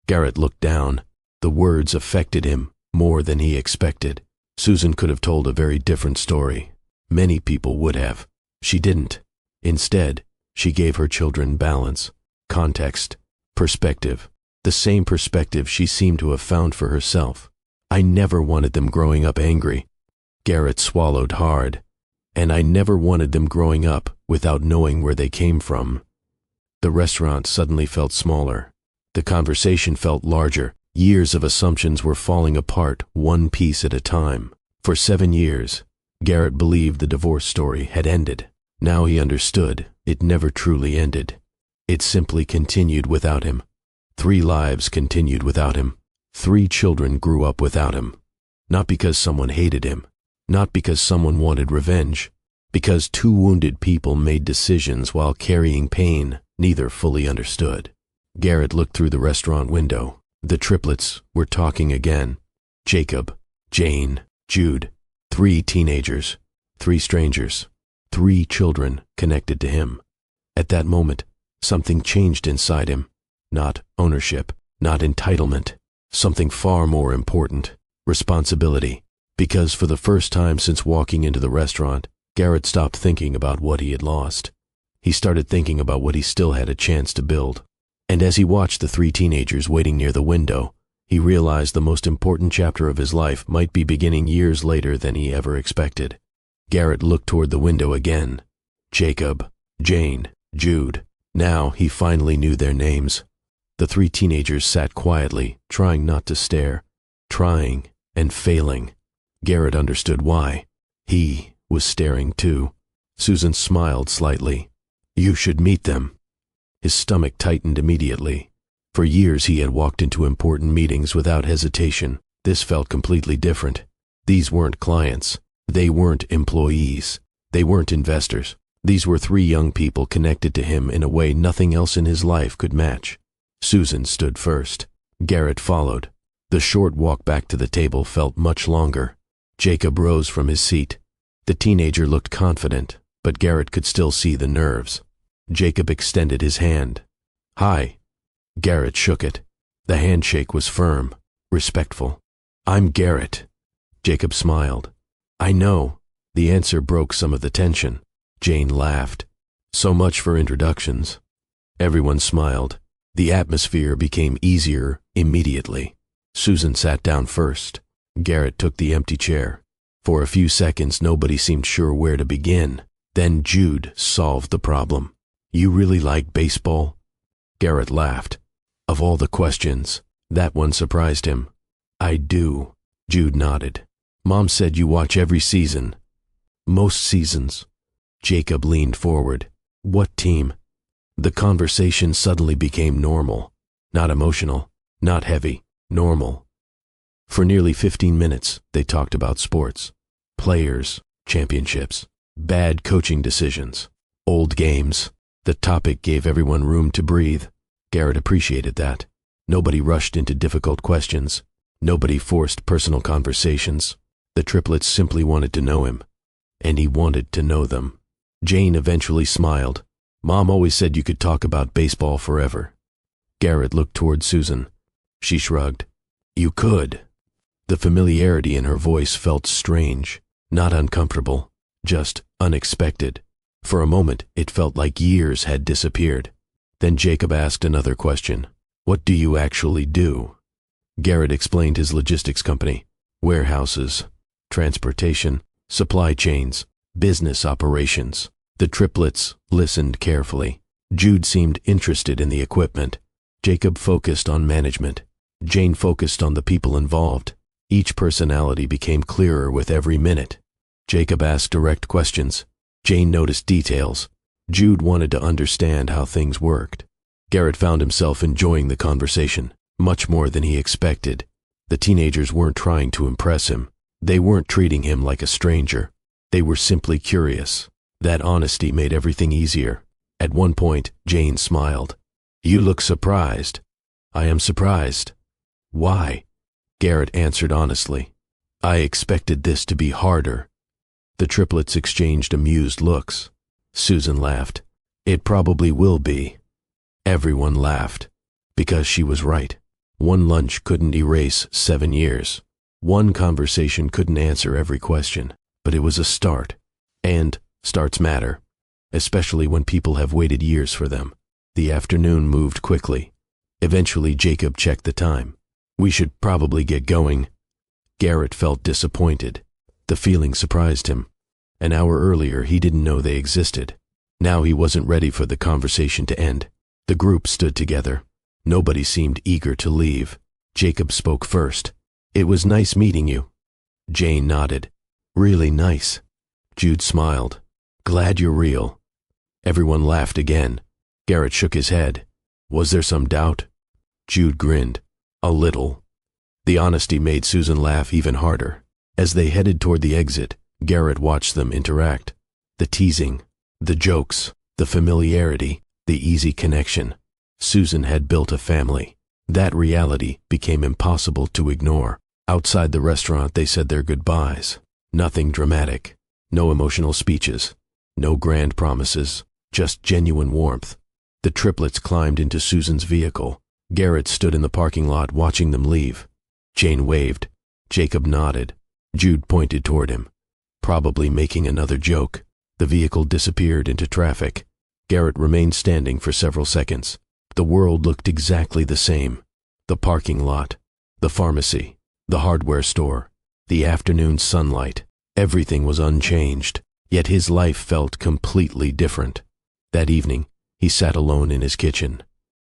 Garrett looked down. The words affected him more than he expected. Susan could have told a very different story. Many people would have. She didn't. Instead, she gave her children balance, context, perspective. The same perspective she seemed to have found for herself. I never wanted them growing up angry. Garrett swallowed hard. And I never wanted them growing up without knowing where they came from. The restaurant suddenly felt smaller. The conversation felt larger. Years of assumptions were falling apart, one piece at a time. For 7 years, Garrett believed the divorce story had ended. Now he understood it never truly ended. It simply continued without him. 3 lives continued without him. 3 children grew up without him. Not because someone hated him. Not because someone wanted revenge. Because 2 wounded people made decisions while carrying pain neither fully understood. Garrett looked through the restaurant window. The triplets were talking again. Jacob, Jane, Jude. 3 teenagers. 3 strangers. 3 children connected to him. At that moment, something changed inside him. Not ownership, not entitlement. Something far more important. Responsibility. Because for the first time since walking into the restaurant, Garrett stopped thinking about what he had lost. He started thinking about what he still had a chance to build. And as he watched the 3 teenagers waiting near the window, he realized the most important chapter of his life might be beginning years later than he ever expected. Garrett looked toward the window again. Jacob, Jane, Jude. Now he finally knew their names. The 3 teenagers sat quietly, trying not to stare, trying and failing. Garrett understood why. He was staring too. Susan smiled slightly. You should meet them. His stomach tightened immediately. For years he had walked into important meetings without hesitation. This felt completely different. These weren't clients. They weren't employees. They weren't investors. These were 3 young people connected to him in a way nothing else in his life could match. Susan stood first. Garrett followed. The short walk back to the table felt much longer. Jacob rose from his seat. The teenager looked confident, but Garrett could still see the nerves. Jacob extended his hand. "Hi." Garrett shook it. The handshake was firm, respectful. "I'm Garrett." Jacob smiled. "I know." The answer broke some of the tension. Jane laughed. "So much for introductions." Everyone smiled. The atmosphere became easier immediately. Susan sat down first. Garrett took the empty chair. For a few seconds, nobody seemed sure where to begin. Then Jude solved the problem. "You really like baseball?" Garrett laughed. Of all the questions, that one surprised him. "I do." Jude nodded. "Mom said you watch every season." "Most seasons." Jacob leaned forward. "What team?" The conversation suddenly became normal. Not emotional, not heavy, normal. For nearly 15 minutes, they talked about sports. Players, championships, bad coaching decisions, old games. The topic gave everyone room to breathe. Garrett appreciated that. Nobody rushed into difficult questions. Nobody forced personal conversations. The triplets simply wanted to know him, and he wanted to know them. Jane eventually smiled. "Mom always said you could talk about baseball forever." Garrett looked toward Susan. She shrugged. "You could." The familiarity in her voice felt strange, not uncomfortable, just unexpected. For a moment, it felt like years had disappeared. Then Jacob asked another question. "What do you actually do?" Garrett explained his logistics company. Warehouses, transportation, supply chains, business operations. The triplets listened carefully. Jude seemed interested in the equipment. Jacob focused on management. Jane focused on the people involved. Each personality became clearer with every minute. Jacob asked direct questions. Jane noticed details. Jude wanted to understand how things worked. Garrett found himself enjoying the conversation, much more than he expected. The teenagers weren't trying to impress him. They weren't treating him like a stranger. They were simply curious. That honesty made everything easier. At one point, Jane smiled. "You look surprised." "I am surprised." "Why?" Garrett answered honestly. "I expected this to be harder." The triplets exchanged amused looks. Susan laughed. "It probably will be." Everyone laughed, because she was right. One lunch couldn't erase 7 years. One conversation couldn't answer every question, but it was a start. And starts matter, especially when people have waited years for them. The afternoon moved quickly. Eventually, Jacob checked the time. "We should probably get going." Garrett felt disappointed. The feeling surprised him. An hour earlier, he didn't know they existed. Now he wasn't ready for the conversation to end. The group stood together. Nobody seemed eager to leave. Jacob spoke first. "It was nice meeting you." Jane nodded. "Really nice." Jude smiled. "Glad you're real." Everyone laughed again. Garrett shook his head. "Was there some doubt?" Jude grinned. "A little." The honesty made Susan laugh even harder. As they headed toward the exit, Garrett watched them interact. The teasing, the jokes, the familiarity, the easy connection. Susan had built a family. That reality became impossible to ignore. Outside the restaurant, they said their goodbyes. Nothing dramatic. No emotional speeches. No grand promises. Just genuine warmth. The triplets climbed into Susan's vehicle. Garrett stood in the parking lot watching them leave. Jane waved. Jacob nodded. Jude pointed toward him, probably making another joke. The vehicle disappeared into traffic. Garrett remained standing for several seconds. The world looked exactly the same. The parking lot, the pharmacy, the hardware store, the afternoon sunlight. Everything was unchanged, yet his life felt completely different. That evening, he sat alone in his kitchen.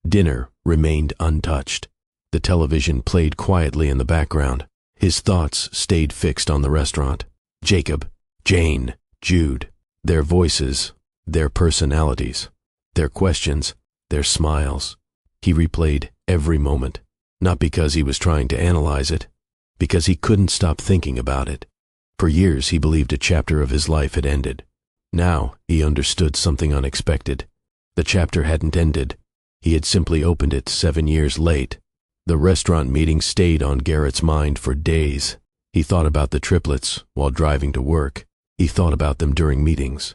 Dinner remained untouched. The television played quietly in the background. His thoughts stayed fixed on the restaurant. Jacob, Jane, Jude, their voices, their personalities, their questions, their smiles. He replayed every moment, not because he was trying to analyze it, because he couldn't stop thinking about it. For years he believed a chapter of his life had ended. Now he understood something unexpected. The chapter hadn't ended. He had simply opened it 7 years late. The restaurant meeting stayed on Garrett's mind for days. He thought about the triplets while driving to work. He thought about them during meetings.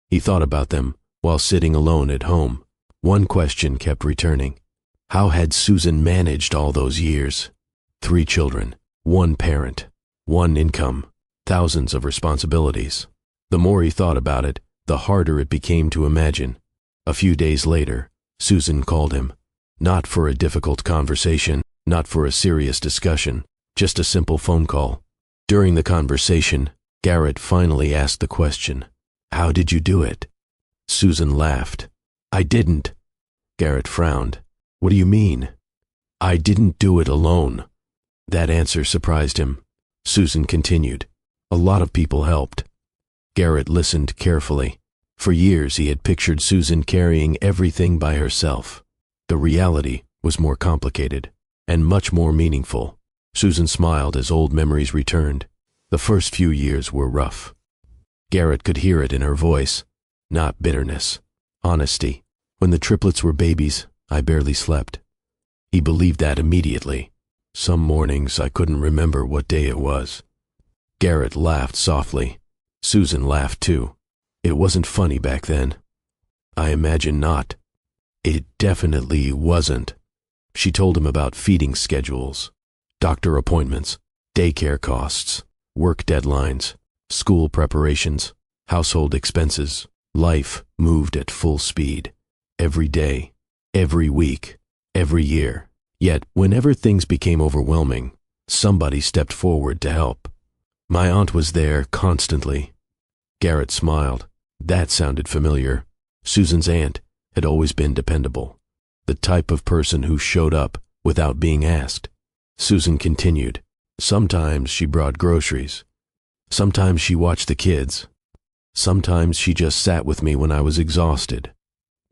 He thought about them while sitting alone at home. One question kept returning. How had Susan managed all those years? 3 children, 1 parent, 1 income, thousands of responsibilities. The more he thought about it, the harder it became to imagine. A few days later, Susan called him. Not for a difficult conversation, not for a serious discussion, just a simple phone call. During the conversation, Garrett finally asked the question, "How did you do it?" Susan laughed. "I didn't." Garrett frowned. "What do you mean?" "I didn't do it alone." That answer surprised him. Susan continued, "A lot of people helped." Garrett listened carefully. For years he had pictured Susan carrying everything by herself. The reality was more complicated and much more meaningful. Susan smiled as old memories returned. The first few years were rough. Garrett could hear it in her voice. Not bitterness, honesty. "When the triplets were babies, I barely slept." He believed that immediately. Some mornings I couldn't remember what day it was. Garrett laughed softly. Susan laughed too. It wasn't funny back then. I imagine not. It definitely wasn't. She told him about feeding schedules, doctor appointments, daycare costs, work deadlines, school preparations, household expenses. Life moved at full speed. Every day, every week, every year. Yet, whenever things became overwhelming, somebody stepped forward to help. My aunt was there constantly. Garrett smiled. That sounded familiar. Susan's aunt had always been dependable. The type of person who showed up without being asked. Susan continued. Sometimes she brought groceries. Sometimes she watched the kids. Sometimes she just sat with me when I was exhausted.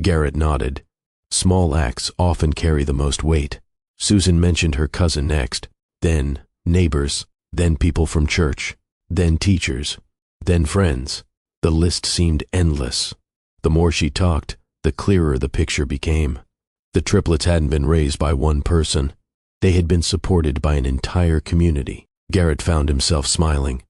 Garrett nodded. Small acts often carry the most weight. Susan mentioned her cousin next, then neighbors, then people from church, then teachers, then friends. The list seemed endless. The more she talked, the clearer the picture became. The triplets hadn't been raised by one person. They had been supported by an entire community. Garrett found himself smiling,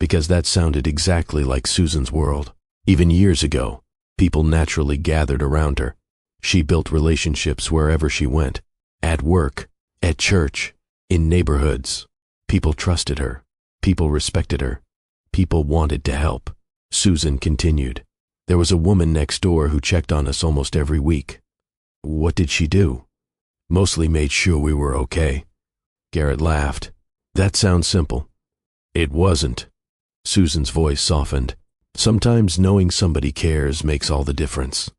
because that sounded exactly like Susan's world. Even years ago, people naturally gathered around her. She built relationships wherever she went, at work, at church, in neighborhoods. People trusted her. People respected her. People wanted to help. Susan continued. There was a woman next door who checked on us almost every week. What did she do? Mostly made sure we were okay. Garrett laughed. That sounds simple. It wasn't. Susan's voice softened. Sometimes knowing somebody cares makes all the difference.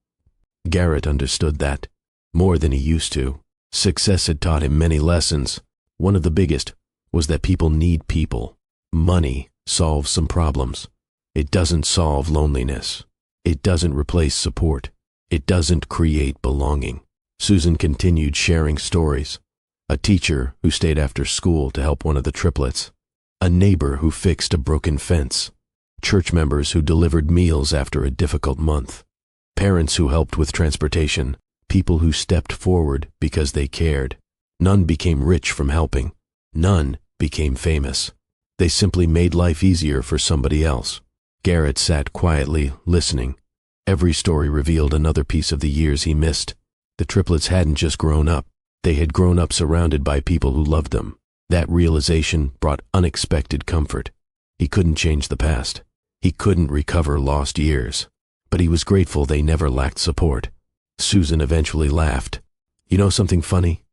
Garrett understood that, more than he used to. Success had taught him many lessons. One of the biggest was that people need people. Money solves some problems. It doesn't solve loneliness. It doesn't replace support. It doesn't create belonging. Susan continued sharing stories. A teacher who stayed after school to help one of the triplets. A neighbor who fixed a broken fence. Church members who delivered meals after a difficult month. Parents who helped with transportation. People who stepped forward because they cared. None became rich from helping. None became famous. They simply made life easier for somebody else. Garrett sat quietly, listening. Every story revealed another piece of the years he missed. The triplets hadn't just grown up. They had grown up surrounded by people who loved them. That realization brought unexpected comfort. He couldn't change the past. He couldn't recover lost years. But he was grateful they never lacked support. Susan eventually laughed. You know something funny?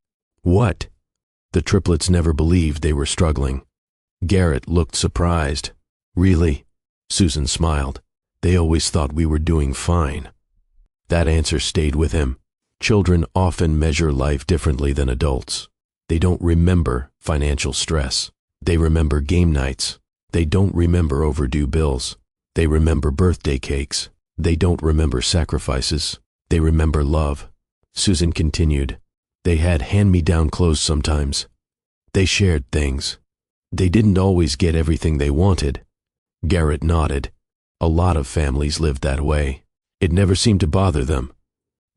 What? The triplets never believed they were struggling. Garrett looked surprised. Really? Susan smiled. They always thought we were doing fine. That answer stayed with him. Children often measure life differently than adults. They don't remember financial stress. They remember game nights. They don't remember overdue bills. They remember birthday cakes. They don't remember sacrifices. They remember love. Susan continued. They had hand-me-down clothes sometimes. They shared things. They didn't always get everything they wanted. Garrett nodded. A lot of families lived that way. It never seemed to bother them.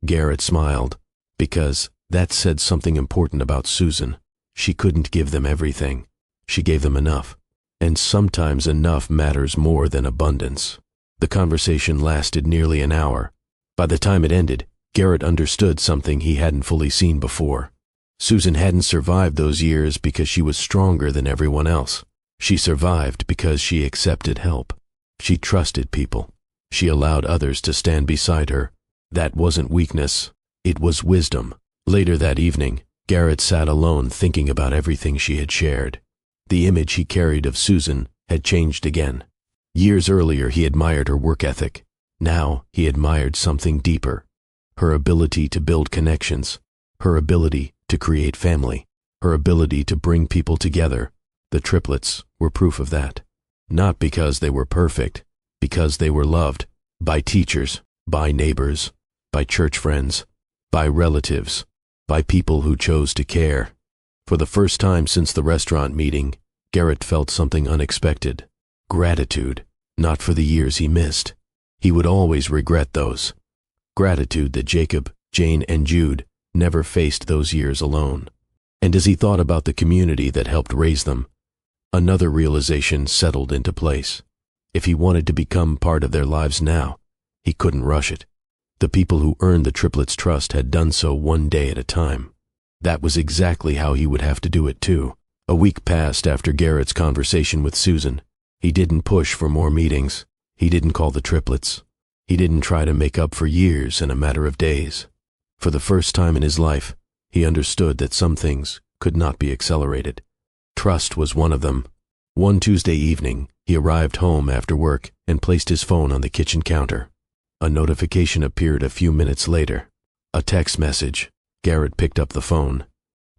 Garrett smiled, because that said something important about Susan. She couldn't give them everything. She gave them enough. And sometimes enough matters more than abundance. The conversation lasted nearly an hour. By the time it ended, Garrett understood something he hadn't fully seen before. Susan hadn't survived those years because she was stronger than everyone else. She survived because she accepted help. She trusted people. She allowed others to stand beside her. That wasn't weakness. It was wisdom. Later that evening, Garrett sat alone thinking about everything she had shared. The image he carried of Susan had changed again. Years earlier, he admired her work ethic. Now, he admired something deeper. Her ability to build connections. Her ability to create family. Her ability to bring people together. The triplets were proof of that. Not because they were perfect, because they were loved. By teachers, by neighbors, by church friends, by relatives, by people who chose to care. For the first time since the restaurant meeting, Garrett felt something unexpected. Gratitude, not for the years he missed. He would always regret those. Gratitude that Jacob, Jane, and Jude never faced those years alone. And as he thought about the community that helped raise them, another realization settled into place. If he wanted to become part of their lives now, he couldn't rush it. The people who earned the triplets' trust had done so one day at a time. That was exactly how he would have to do it too. A week passed after Garrett's conversation with Susan. He didn't push for more meetings. He didn't call the triplets. He didn't try to make up for years in a matter of days. For the first time in his life, he understood that some things could not be accelerated. Trust was one of them. One Tuesday evening, he arrived home after work and placed his phone on the kitchen counter. A notification appeared a few minutes later. A text message. Garrett picked up the phone.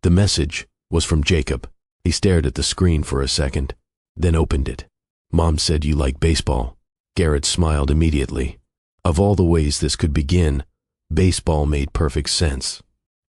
The message was from Jacob. He stared at the screen for a second, then opened it. "Mom said you like baseball." Garrett smiled immediately. Of all the ways this could begin, baseball made perfect sense.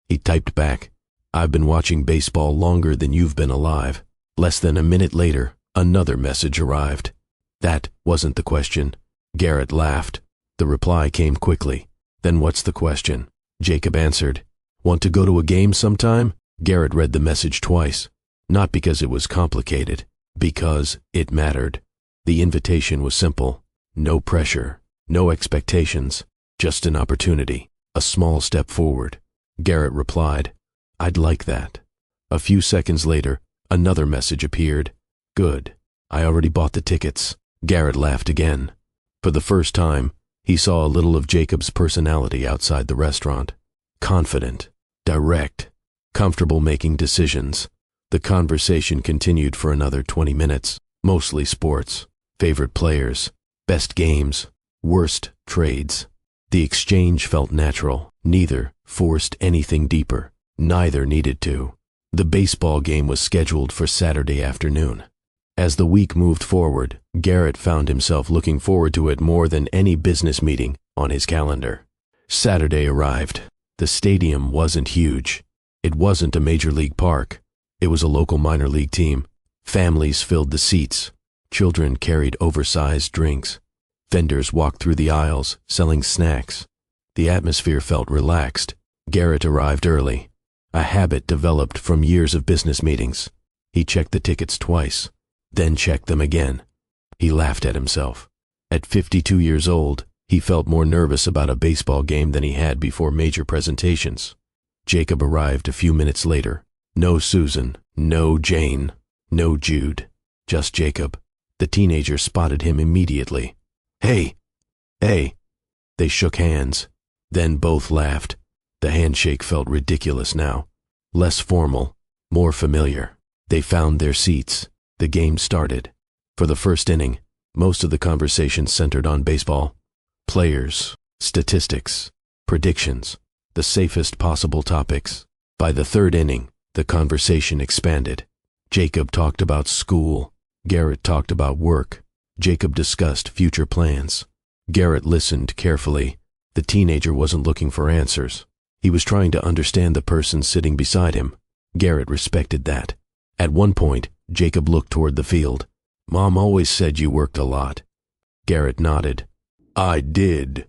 He typed back, "I've been watching baseball longer than you've been alive." Less than a minute later, another message arrived. That wasn't the question. Garrett laughed. The reply came quickly. "Then what's the question?" Jacob answered. "Want to go to a game sometime?" Garrett read the message twice. Not because it was complicated, because it mattered. The invitation was simple. No pressure, no expectations, just an opportunity, a small step forward. Garrett replied, "I'd like that." A few seconds later, another message appeared. "Good. I already bought the tickets." Garrett laughed again. For the first time, he saw a little of Jacob's personality outside the restaurant. Confident, direct, comfortable making decisions. The conversation continued for another 20 minutes, mostly sports, favorite players, best games, worst trades. The exchange felt natural. Neither forced anything deeper. Neither needed to. The baseball game was scheduled for Saturday afternoon. As the week moved forward, Garrett found himself looking forward to it more than any business meeting on his calendar. Saturday arrived. The stadium wasn't huge. It wasn't a major league park. It was a local minor league team. Families filled the seats. Children carried oversized drinks. Vendors walked through the aisles, selling snacks. The atmosphere felt relaxed. Garrett arrived early. A habit developed from years of business meetings. He checked the tickets twice, then checked them again. He laughed at himself. At 52 years old, he felt more nervous about a baseball game than he had before major presentations. Jacob arrived a few minutes later. No Susan, no Jane, no Jude, just Jacob. The teenager spotted him immediately. "Hey, hey." They shook hands. Then both laughed. The handshake felt ridiculous now. Less formal, more familiar. They found their seats. The game started. For the first inning, most of the conversation centered on baseball. Players, statistics, predictions, the safest possible topics. By the third inning, the conversation expanded. Jacob talked about school. Garrett talked about work. Jacob discussed future plans. Garrett listened carefully. The teenager wasn't looking for answers. He was trying to understand the person sitting beside him. Garrett respected that. At one point, Jacob looked toward the field. "Mom always said you worked a lot." Garrett nodded. "I did."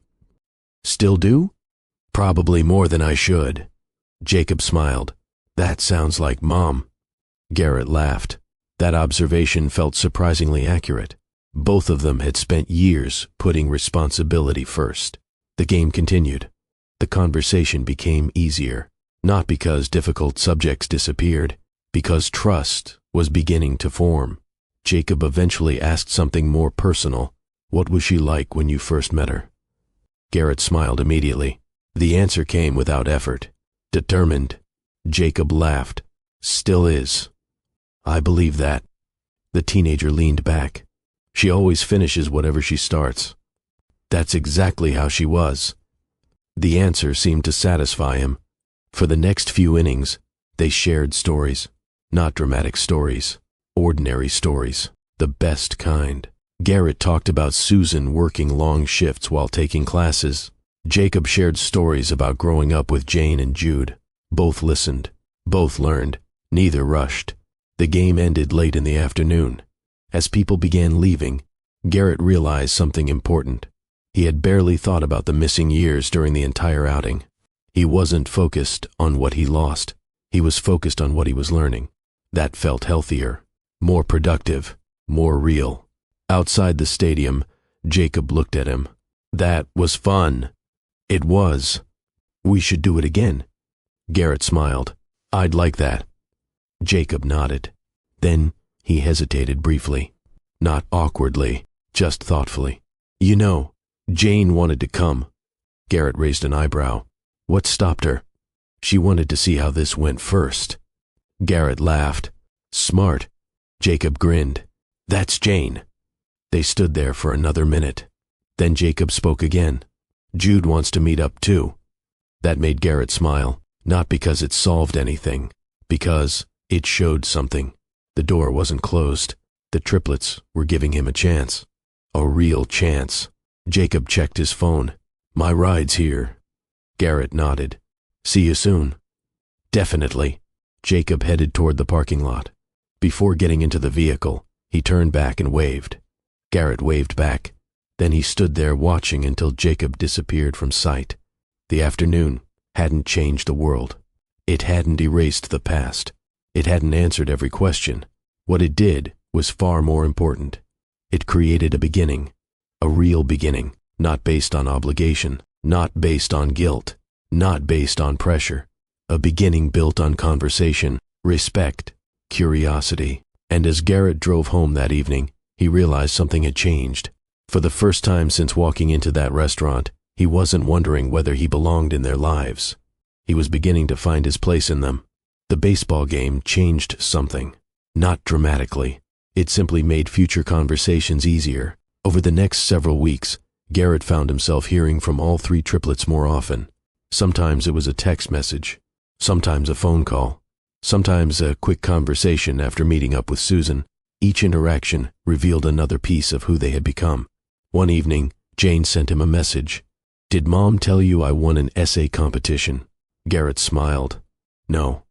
"Still do?" "Probably more than I should." Jacob smiled. "That sounds like Mom." Garrett laughed. That observation felt surprisingly accurate. Both of them had spent years putting responsibility first. The game continued. The conversation became easier, not because difficult subjects disappeared, because trust was beginning to form. Jacob eventually asked something more personal. What was she like when you first met her? Garrett smiled immediately. The answer came without effort. Determined. Jacob laughed. Still is. I believe that. The teenager leaned back. She always finishes whatever she starts. That's exactly how she was. The answer seemed to satisfy him. For the next few innings, they shared stories. Not dramatic stories. Ordinary stories. The best kind. Garrett talked about Susan working long shifts while taking classes. Jacob shared stories about growing up with Jane and Jude. Both listened. Both learned. Neither rushed. The game ended late in the afternoon. As people began leaving, Garrett realized something important. He had barely thought about the missing years during the entire outing. He wasn't focused on what he lost. He was focused on what he was learning. That felt healthier, more productive, more real. Outside the stadium, Jacob looked at him. That was fun. It was. We should do it again. Garrett smiled. I'd like that. Jacob nodded. Then he hesitated briefly. Not awkwardly, just thoughtfully. You know, Jane wanted to come. Garrett raised an eyebrow. What stopped her? She wanted to see how this went first. Garrett laughed. Smart. Jacob grinned. That's Jane. They stood there for another minute. Then Jacob spoke again. Jude wants to meet up too. That made Garrett smile, not because it solved anything, because it showed something. The door wasn't closed. The triplets were giving him a chance. A real chance. Jacob checked his phone. My ride's here. Garrett nodded. See you soon. Definitely. Jacob headed toward the parking lot. Before getting into the vehicle, he turned back and waved. Garrett waved back. Then he stood there watching until Jacob disappeared from sight. The afternoon hadn't changed the world. It hadn't erased the past. It hadn't answered every question. What it did was far more important. It created a beginning, a real beginning, not based on obligation, not based on guilt, not based on pressure. A beginning built on conversation, respect, curiosity. And as Garrett drove home that evening, he realized something had changed. For the first time since walking into that restaurant, he wasn't wondering whether he belonged in their lives. He was beginning to find his place in them. The baseball game changed something. Not dramatically. It simply made future conversations easier. Over the next several weeks, Garrett found himself hearing from all three triplets more often. Sometimes it was a text message, sometimes a phone call, sometimes a quick conversation after meeting up with Susan. Each interaction revealed another piece of who they had become. One evening, Jane sent him a message. Did Mom tell you I won an essay competition? Garrett smiled. No,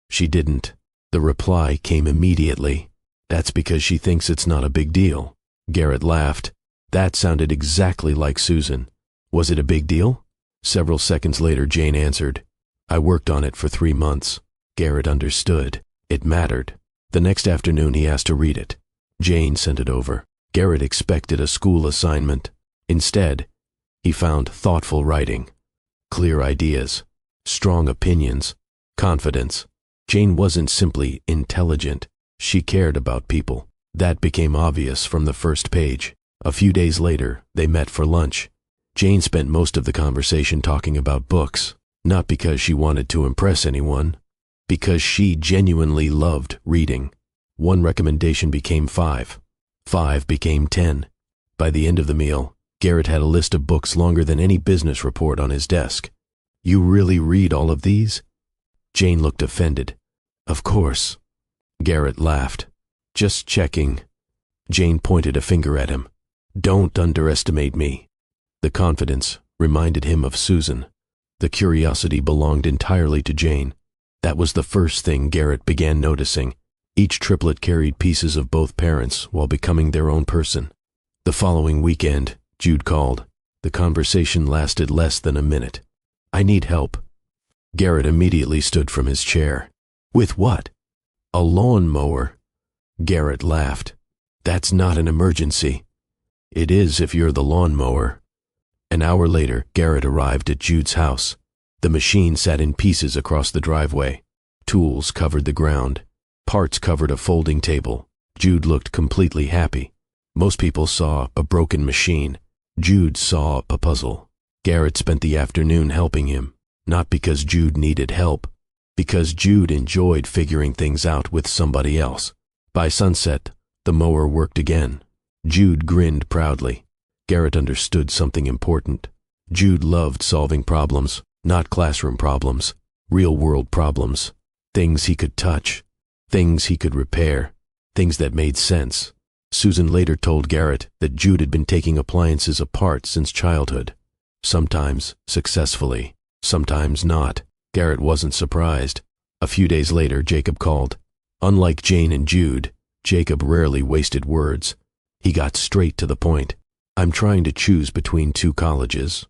she didn't. The reply came immediately. That's because she thinks it's not a big deal. Garrett laughed. That sounded exactly like Susan. Was it a big deal? Several seconds later, Jane answered. I worked on it for 3 months. Garrett understood. It mattered. The next afternoon, he asked to read it. Jane sent it over. Garrett expected a school assignment. Instead, he found thoughtful writing, clear ideas, strong opinions, confidence. Jane wasn't simply intelligent. She cared about people. That became obvious from the first page. A few days later, they met for lunch. Jane spent most of the conversation talking about books, not because she wanted to impress anyone, because she genuinely loved reading. One recommendation became 5. 5 became 10. By the end of the meal, Garrett had a list of books longer than any business report on his desk. You really read all of these? Jane looked offended. Of course. Garrett laughed. Just checking. Jane pointed a finger at him. Don't underestimate me. The confidence reminded him of Susan. The curiosity belonged entirely to Jane. That was the first thing Garrett began noticing. Each triplet carried pieces of both parents while becoming their own person. The following weekend, Jude called. The conversation lasted less than a minute. I need help. Garrett immediately stood from his chair. With what? A lawnmower. Garrett laughed. That's not an emergency. It is if you're the lawnmower. An hour later, Garrett arrived at Jude's house. The machine sat in pieces across the driveway. Tools covered the ground. Parts covered a folding table. Jude looked completely happy. Most people saw a broken machine. Jude saw a puzzle. Garrett spent the afternoon helping him, not because Jude needed help, because Jude enjoyed figuring things out with somebody else. By sunset, the mower worked again. Jude grinned proudly. Garrett understood something important. Jude loved solving problems, not classroom problems, real-world problems, things he could touch, things he could repair, things that made sense. Susan later told Garrett that Jude had been taking appliances apart since childhood. Sometimes successfully, sometimes not. Garrett wasn't surprised. A few days later, Jacob called. Unlike Jane and Jude, Jacob rarely wasted words. He got straight to the point. I'm trying to choose between 2 colleges.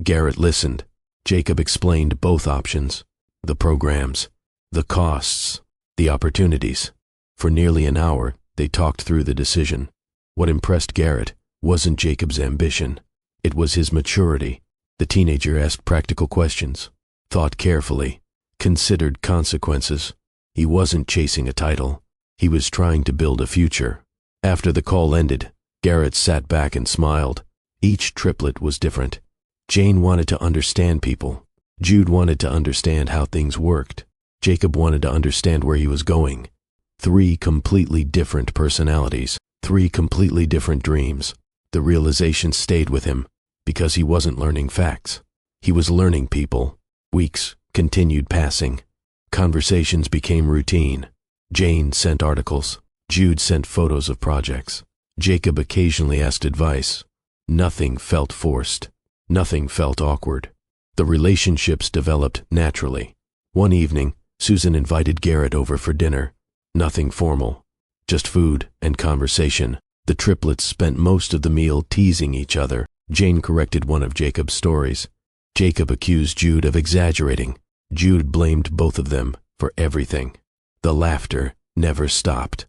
Garrett listened. Jacob explained both options, the programs, the costs, the opportunities. For nearly an hour, they talked through the decision. What impressed Garrett wasn't Jacob's ambition. It was his maturity. The teenager asked practical questions, thought carefully, considered consequences. He wasn't chasing a title. He was trying to build a future. After the call ended, Garrett sat back and smiled. Each triplet was different. Jane wanted to understand people. Jude wanted to understand how things worked. Jacob wanted to understand where he was going. 3 completely different personalities, 3 completely different dreams. The realization stayed with him because he wasn't learning facts. He was learning people. Weeks continued passing. Conversations became routine. Jane sent articles. Jude sent photos of projects. Jacob occasionally asked advice. Nothing felt forced. Nothing felt awkward. The relationships developed naturally. One evening, Susan invited Garrett over for dinner. Nothing formal, just food and conversation. The triplets spent most of the meal teasing each other. Jane corrected one of Jacob's stories. Jacob accused Jude of exaggerating. Jude blamed both of them for everything. The laughter never stopped.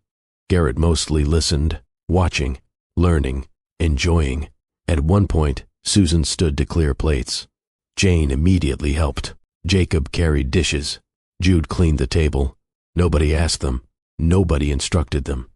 Garrett mostly listened, watching, learning, enjoying. At one point, Susan stood to clear plates. Jane immediately helped. Jacob carried dishes. Jude cleaned the table. Nobody asked them. Nobody instructed them.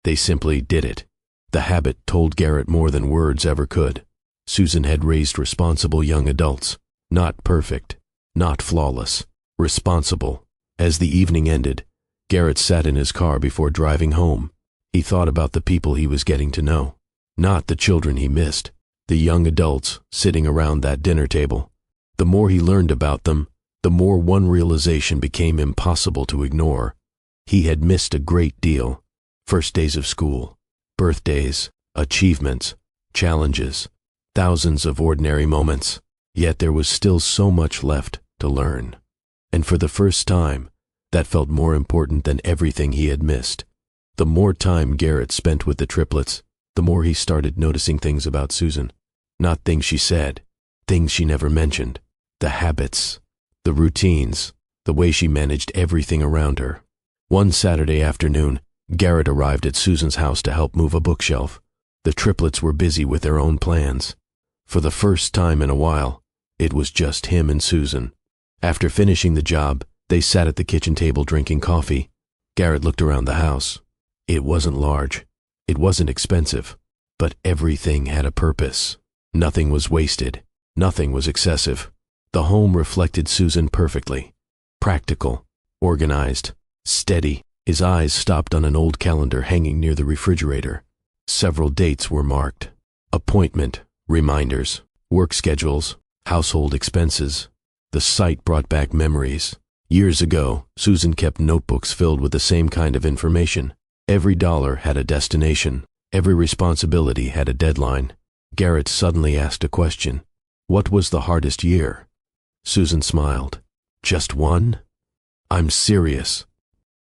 They simply did it. The habit told Garrett more than words ever could. Susan had raised responsible young adults. Not perfect, not flawless, responsible. As the evening ended, Garrett sat in his car before driving home. He thought about the people he was getting to know. Not the children he missed, the young adults sitting around that dinner table. The more he learned about them, the more one realization became impossible to ignore. He had missed a great deal. First days of school, birthdays, achievements, challenges, thousands of ordinary moments. Yet there was still so much left to learn. And for the first time, that felt more important than everything he had missed. The more time Garrett spent with the triplets, the more he started noticing things about Susan. Not things she said, things she never mentioned. The habits, the routines, the way she managed everything around her. One Saturday afternoon, Garrett arrived at Susan's house to help move a bookshelf. The triplets were busy with their own plans. For the first time in a while, it was just him and Susan. After finishing the job, they sat at the kitchen table drinking coffee. Garrett looked around the house. It wasn't large. It wasn't expensive. But everything had a purpose. Nothing was wasted. Nothing was excessive. The home reflected Susan perfectly. Practical, organized, steady. His eyes stopped on an old calendar hanging near the refrigerator. Several dates were marked. Appointment, reminders, work schedules, household expenses. The sight brought back memories. Years ago, Susan kept notebooks filled with the same kind of information. Every dollar had a destination. Every responsibility had a deadline. Garrett suddenly asked a question. What was the hardest year? Susan smiled. Just one? I'm serious.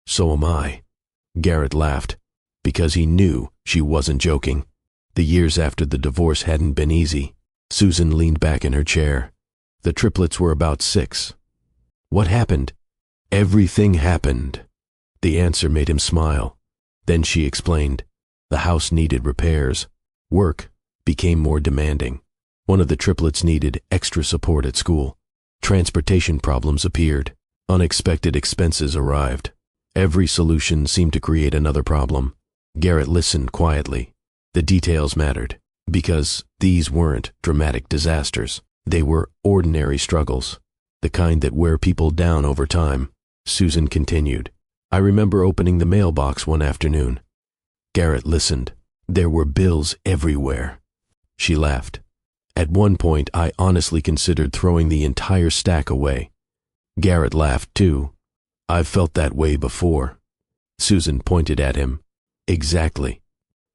So am I. Garrett laughed, because he knew she wasn't joking. The years after the divorce hadn't been easy. Susan leaned back in her chair. The triplets were about 6. What happened? Everything happened. The answer made him smile. Then she explained. The house needed repairs. Work became more demanding. One of the triplets needed extra support at school. Transportation problems appeared. Unexpected expenses arrived. Every solution seemed to create another problem. Garrett listened quietly. The details mattered, because these weren't dramatic disasters. They were ordinary struggles, the kind that wear people down over time. Susan continued. I remember opening the mailbox one afternoon. Garrett listened. There were bills everywhere. She laughed. At one point, I honestly considered throwing the entire stack away. Garrett laughed too. I've felt that way before. Susan pointed at him. Exactly.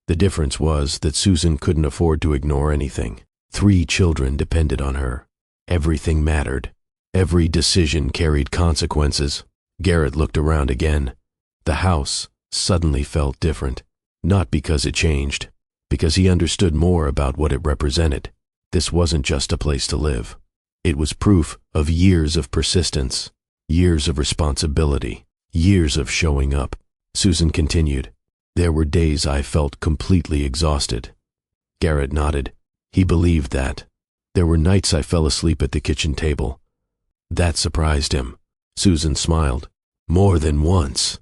The difference was that Susan couldn't afford to ignore anything. 3 children depended on her. Everything mattered. Every decision carried consequences. Garrett looked around again. The house suddenly felt different. Not because it changed, because he understood more about what it represented. This wasn't just a place to live. It was proof of years of persistence, years of responsibility, years of showing up. Susan continued. There were days I felt completely exhausted. Garrett nodded. He believed that. There were nights I fell asleep at the kitchen table. That surprised him. Susan smiled. More than once.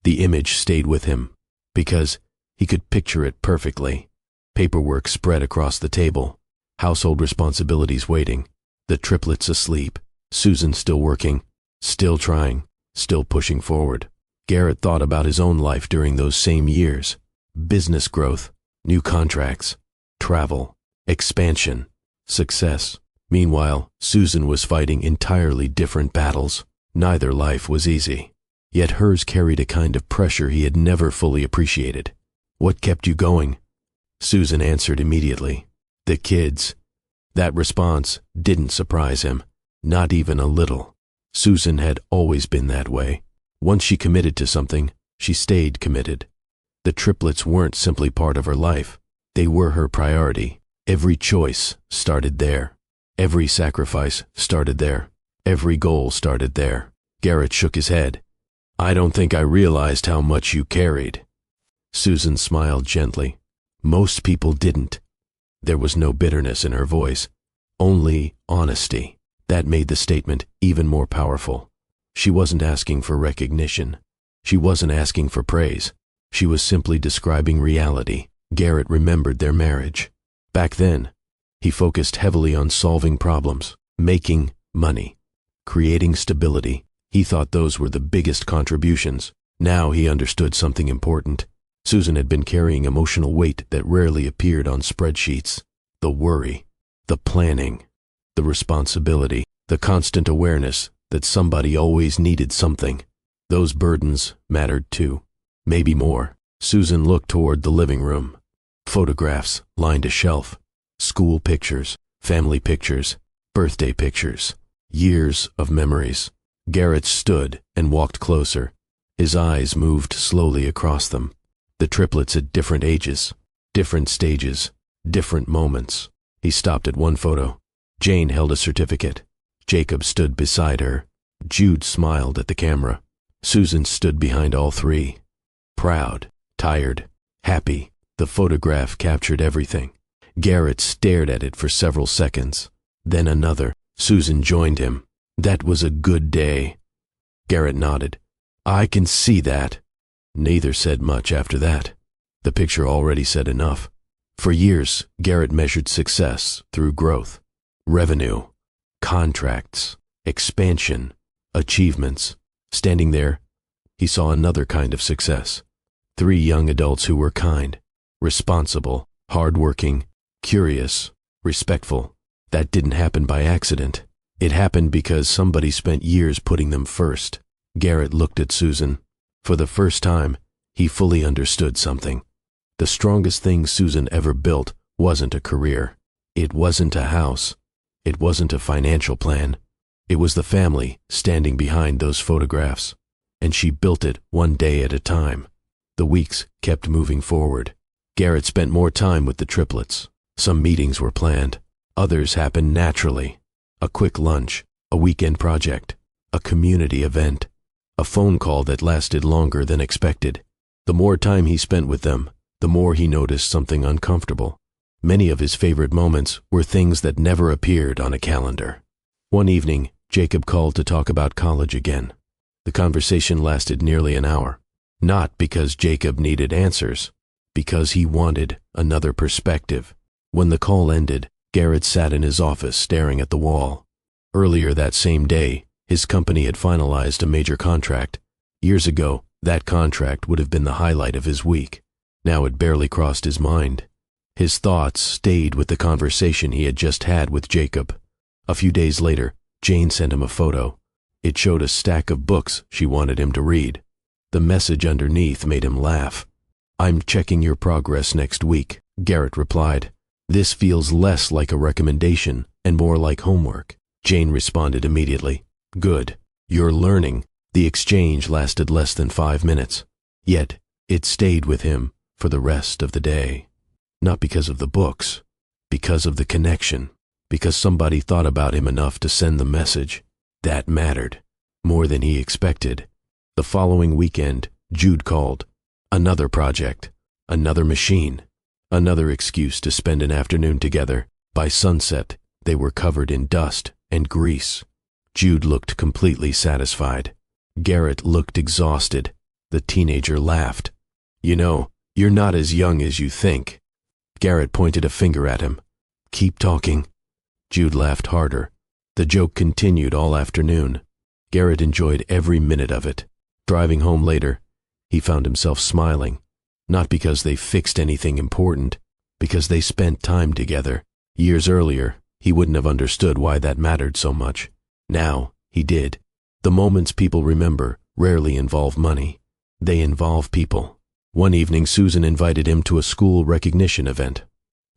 The image stayed with him, because he could picture it perfectly. Paperwork spread across the table. Household responsibilities waiting. The triplets asleep. Susan still working, still trying, still pushing forward. Garrett thought about his own life during those same years. Business growth, new contracts, travel, expansion, success. Meanwhile, Susan was fighting entirely different battles. Neither life was easy. Yet hers carried a kind of pressure he had never fully appreciated. What kept you going? Susan answered immediately. The kids. That response didn't surprise him, not even a little. Susan had always been that way. Once she committed to something, she stayed committed. The triplets weren't simply part of her life. They were her priority. Every choice started there. Every sacrifice started there. Every goal started there. Garrett shook his head. I don't think I realized how much you carried. Susan smiled gently. Most people didn't. There was no bitterness in her voice, only honesty. That made the statement even more powerful. She wasn't asking for recognition. She wasn't asking for praise. She was simply describing reality. Garrett remembered their marriage. Back then, he focused heavily on solving problems, making money, creating stability. He thought those were the biggest contributions. Now he understood something important. Susan had been carrying emotional weight that rarely appeared on spreadsheets. The worry, the planning, the responsibility, the constant awareness that somebody always needed something. Those burdens mattered too. Maybe more. Susan looked toward the living room. Photographs lined a shelf. School pictures, family pictures, birthday pictures. Years of memories. Garrett stood and walked closer. His eyes moved slowly across them. The triplets at different ages, different stages, different moments. He stopped at one photo. Jane held a certificate. Jacob stood beside her. Jude smiled at the camera. Susan stood behind all 3. Proud, tired, happy. The photograph captured everything. Garrett stared at it for several seconds. Then another. Susan joined him. That was a good day. Garrett nodded. I can see that. Neither said much after that. The picture already said enough. For years, Garrett measured success through growth, revenue, contracts, expansion, achievements. Standing there, he saw another kind of success. 3 young adults who were kind, responsible, hardworking, curious, respectful. That didn't happen by accident. It happened because somebody spent years putting them first. Garrett looked at Susan. For the first time, he fully understood something. The strongest thing Susan ever built wasn't a career. It wasn't a house. It wasn't a financial plan. It was the family standing behind those photographs. And she built it one day at a time. The weeks kept moving forward. Garrett spent more time with the triplets. Some meetings were planned. Others happened naturally. A quick lunch, a weekend project, a community event. A phone call that lasted longer than expected. The more time he spent with them, the more he noticed something uncomfortable. Many of his favorite moments were things that never appeared on a calendar. One evening, Jacob called to talk about college again. The conversation lasted nearly an hour. Not because Jacob needed answers, because he wanted another perspective. When the call ended, Garrett sat in his office staring at the wall. Earlier that same day, his company had finalized a major contract. Years ago, that contract would have been the highlight of his week. Now it barely crossed his mind. His thoughts stayed with the conversation he had just had with Jacob. A few days later, Jane sent him a photo. It showed a stack of books she wanted him to read. The message underneath made him laugh. "I'm checking your progress next week," Garrett replied. "This feels less like a recommendation and more like homework." Jane responded immediately. "Good. You're learning." The exchange lasted less than 5 minutes. Yet, it stayed with him for the rest of the day. Not because of the books, because of the connection, because somebody thought about him enough to send the message. That mattered, more than he expected. The following weekend, Jude called. Another project, another machine, another excuse to spend an afternoon together. By sunset, they were covered in dust and grease. Jude looked completely satisfied. Garrett looked exhausted. The teenager laughed. "You know, you're not as young as you think." Garrett pointed a finger at him. "Keep talking." Jude laughed harder. The joke continued all afternoon. Garrett enjoyed every minute of it. Driving home later, he found himself smiling. Not because they fixed anything important, because they spent time together. Years earlier, he wouldn't have understood why that mattered so much. Now, he did. The moments people remember rarely involve money. They involve people. One evening, Susan invited him to a school recognition event.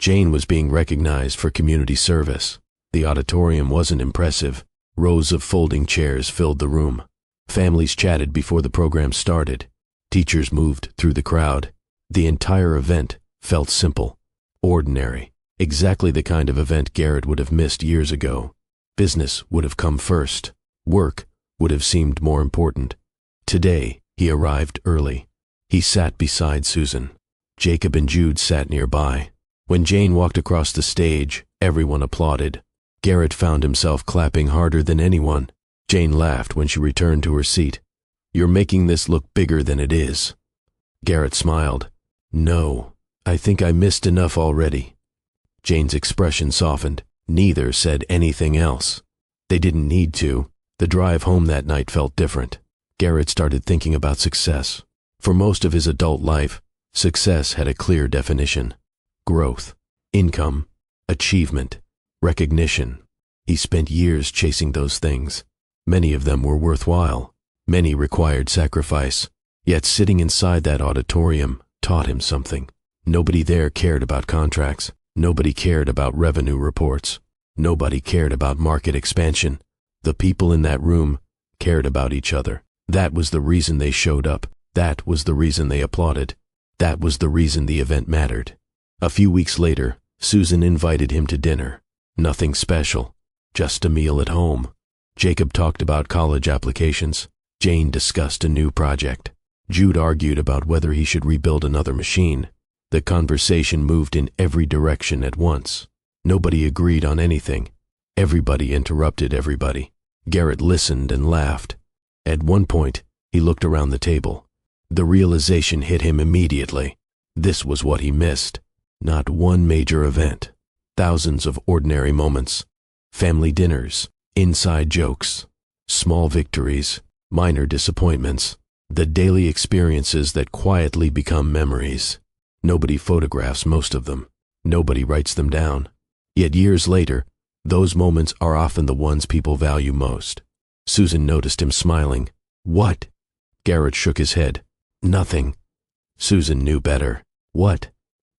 Jane was being recognized for community service. The auditorium wasn't impressive. Rows of folding chairs filled the room. Families chatted before the program started. Teachers moved through the crowd. The entire event felt simple, ordinary, exactly the kind of event Garrett would have missed years ago. Business would have come first. Work would have seemed more important. Today, he arrived early. He sat beside Susan. Jacob and Jude sat nearby. When Jane walked across the stage, everyone applauded. Garrett found himself clapping harder than anyone. Jane laughed when she returned to her seat. "You're making this look bigger than it is." Garrett smiled. "No, I think I missed enough already." Jane's expression softened. Neither said anything else. They didn't need to. The drive home that night felt different. Garrett started thinking about success. For most of his adult life, success had a clear definition. Growth, income, achievement, recognition. He spent years chasing those things. Many of them were worthwhile. Many required sacrifice. Yet sitting inside that auditorium taught him something. Nobody there cared about contracts. Nobody cared about revenue reports. Nobody cared about market expansion. The people in that room cared about each other. That was the reason they showed up. That was the reason they applauded. That was the reason the event mattered. A few weeks later, Susan invited him to dinner. Nothing special, just a meal at home. Jacob talked about college applications. Jane discussed a new project. Jude argued about whether he should rebuild another machine. The conversation moved in every direction at once. Nobody agreed on anything. Everybody interrupted everybody. Garrett listened and laughed. At one point, he looked around the table. The realization hit him immediately. This was what he missed. Not one major event. Thousands of ordinary moments. Family dinners, inside jokes, small victories, minor disappointments. The daily experiences that quietly become memories. Nobody photographs most of them. Nobody writes them down. Yet years later, those moments are often the ones people value most. Susan noticed him smiling. "What?" Garrett shook his head. "Nothing." Susan knew better. "What?"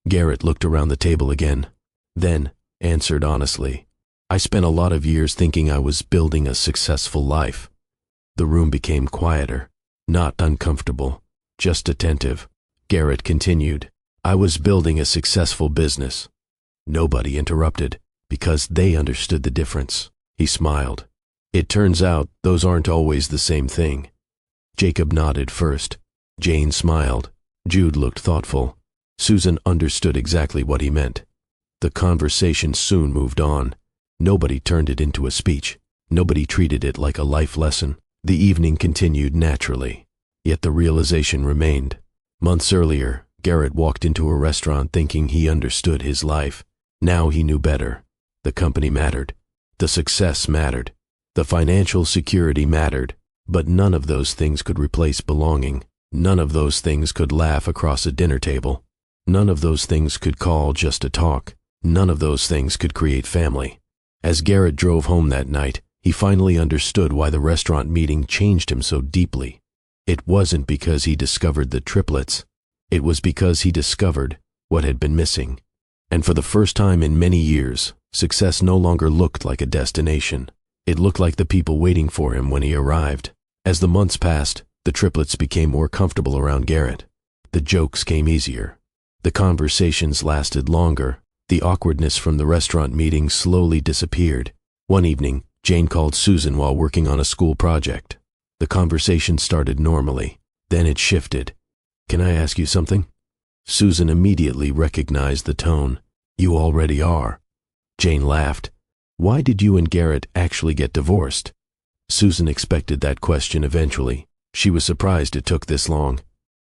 Garrett looked around the table again, then answered honestly. "I spent a lot of years thinking I was building a successful life." The room became quieter, not uncomfortable, just attentive. Garrett continued, "I was building a successful business." Nobody interrupted, because they understood the difference. He smiled. "It turns out those aren't always the same thing." Jacob nodded first. Jane smiled. Jude looked thoughtful. Susan understood exactly what he meant. The conversation soon moved on. Nobody turned it into a speech. Nobody treated it like a life lesson. The evening continued naturally, yet the realization remained. Months earlier, Garrett walked into a restaurant thinking he understood his life. Now he knew better. The company mattered. The success mattered. The financial security mattered. But none of those things could replace belonging. None of those things could laugh across a dinner table. None of those things could call just to talk. None of those things could create family. As Garrett drove home that night, he finally understood why the restaurant meeting changed him so deeply. It wasn't because he discovered the triplets. It was because he discovered what had been missing. And for the first time in many years, success no longer looked like a destination. It looked like the people waiting for him when he arrived. As the months passed, the triplets became more comfortable around Garrett. The jokes came easier. The conversations lasted longer. The awkwardness from the restaurant meeting slowly disappeared. One evening, Jane called Susan while working on a school project. The conversation started normally. Then it shifted. "Can I ask you something?" Susan immediately recognized the tone. "You already are." Jane laughed. "Why did you and Garrett actually get divorced?" Susan expected that question eventually. She was surprised it took this long.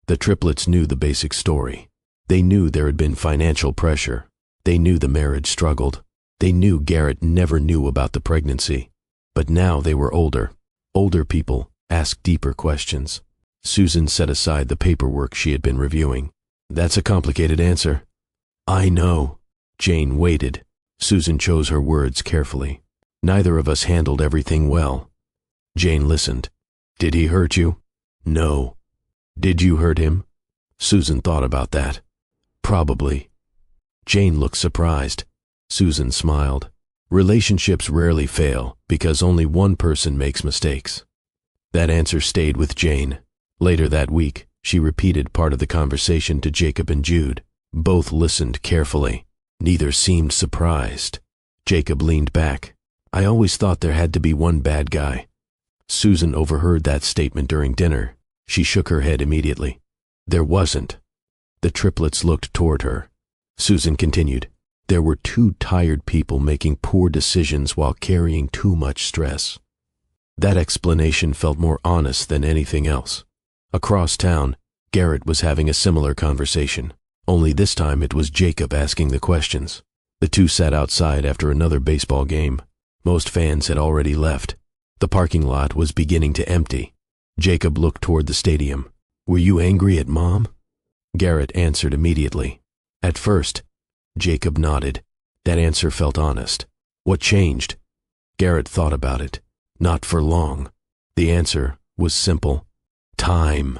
The triplets knew the basic story. They knew there had been financial pressure. They knew the marriage struggled. They knew Garrett never knew about the pregnancy. But now they were older. Older people ask deeper questions. Susan set aside the paperwork she had been reviewing. "That's a complicated answer." "I know." Jane waited. Susan chose her words carefully. "Neither of us handled everything well." Jane listened. "Did he hurt you?" "No." "Did you hurt him?" Susan thought about that. "Probably." Jane looked surprised. Susan smiled. Relationships rarely fail because only one person makes mistakes. That answer stayed with Jane. Later that week, she repeated part of the conversation to Jacob and Jude. Both listened carefully. Neither seemed surprised. Jacob leaned back. "I always thought there had to be one bad guy." Susan overheard that statement during dinner. She shook her head immediately. "There wasn't." The triplets looked toward her. Susan continued. "There were two tired people making poor decisions while carrying too much stress." That explanation felt more honest than anything else. Across town, Garrett was having a similar conversation. Only this time it was Jacob asking the questions. The two sat outside after another baseball game. Most fans had already left. The parking lot was beginning to empty. Jacob looked toward the stadium. "Were you angry at Mom?" Garrett answered immediately. "At first." Jacob nodded. That answer felt honest. "What changed?" Garrett thought about it. Not for long. The answer was simple. Time.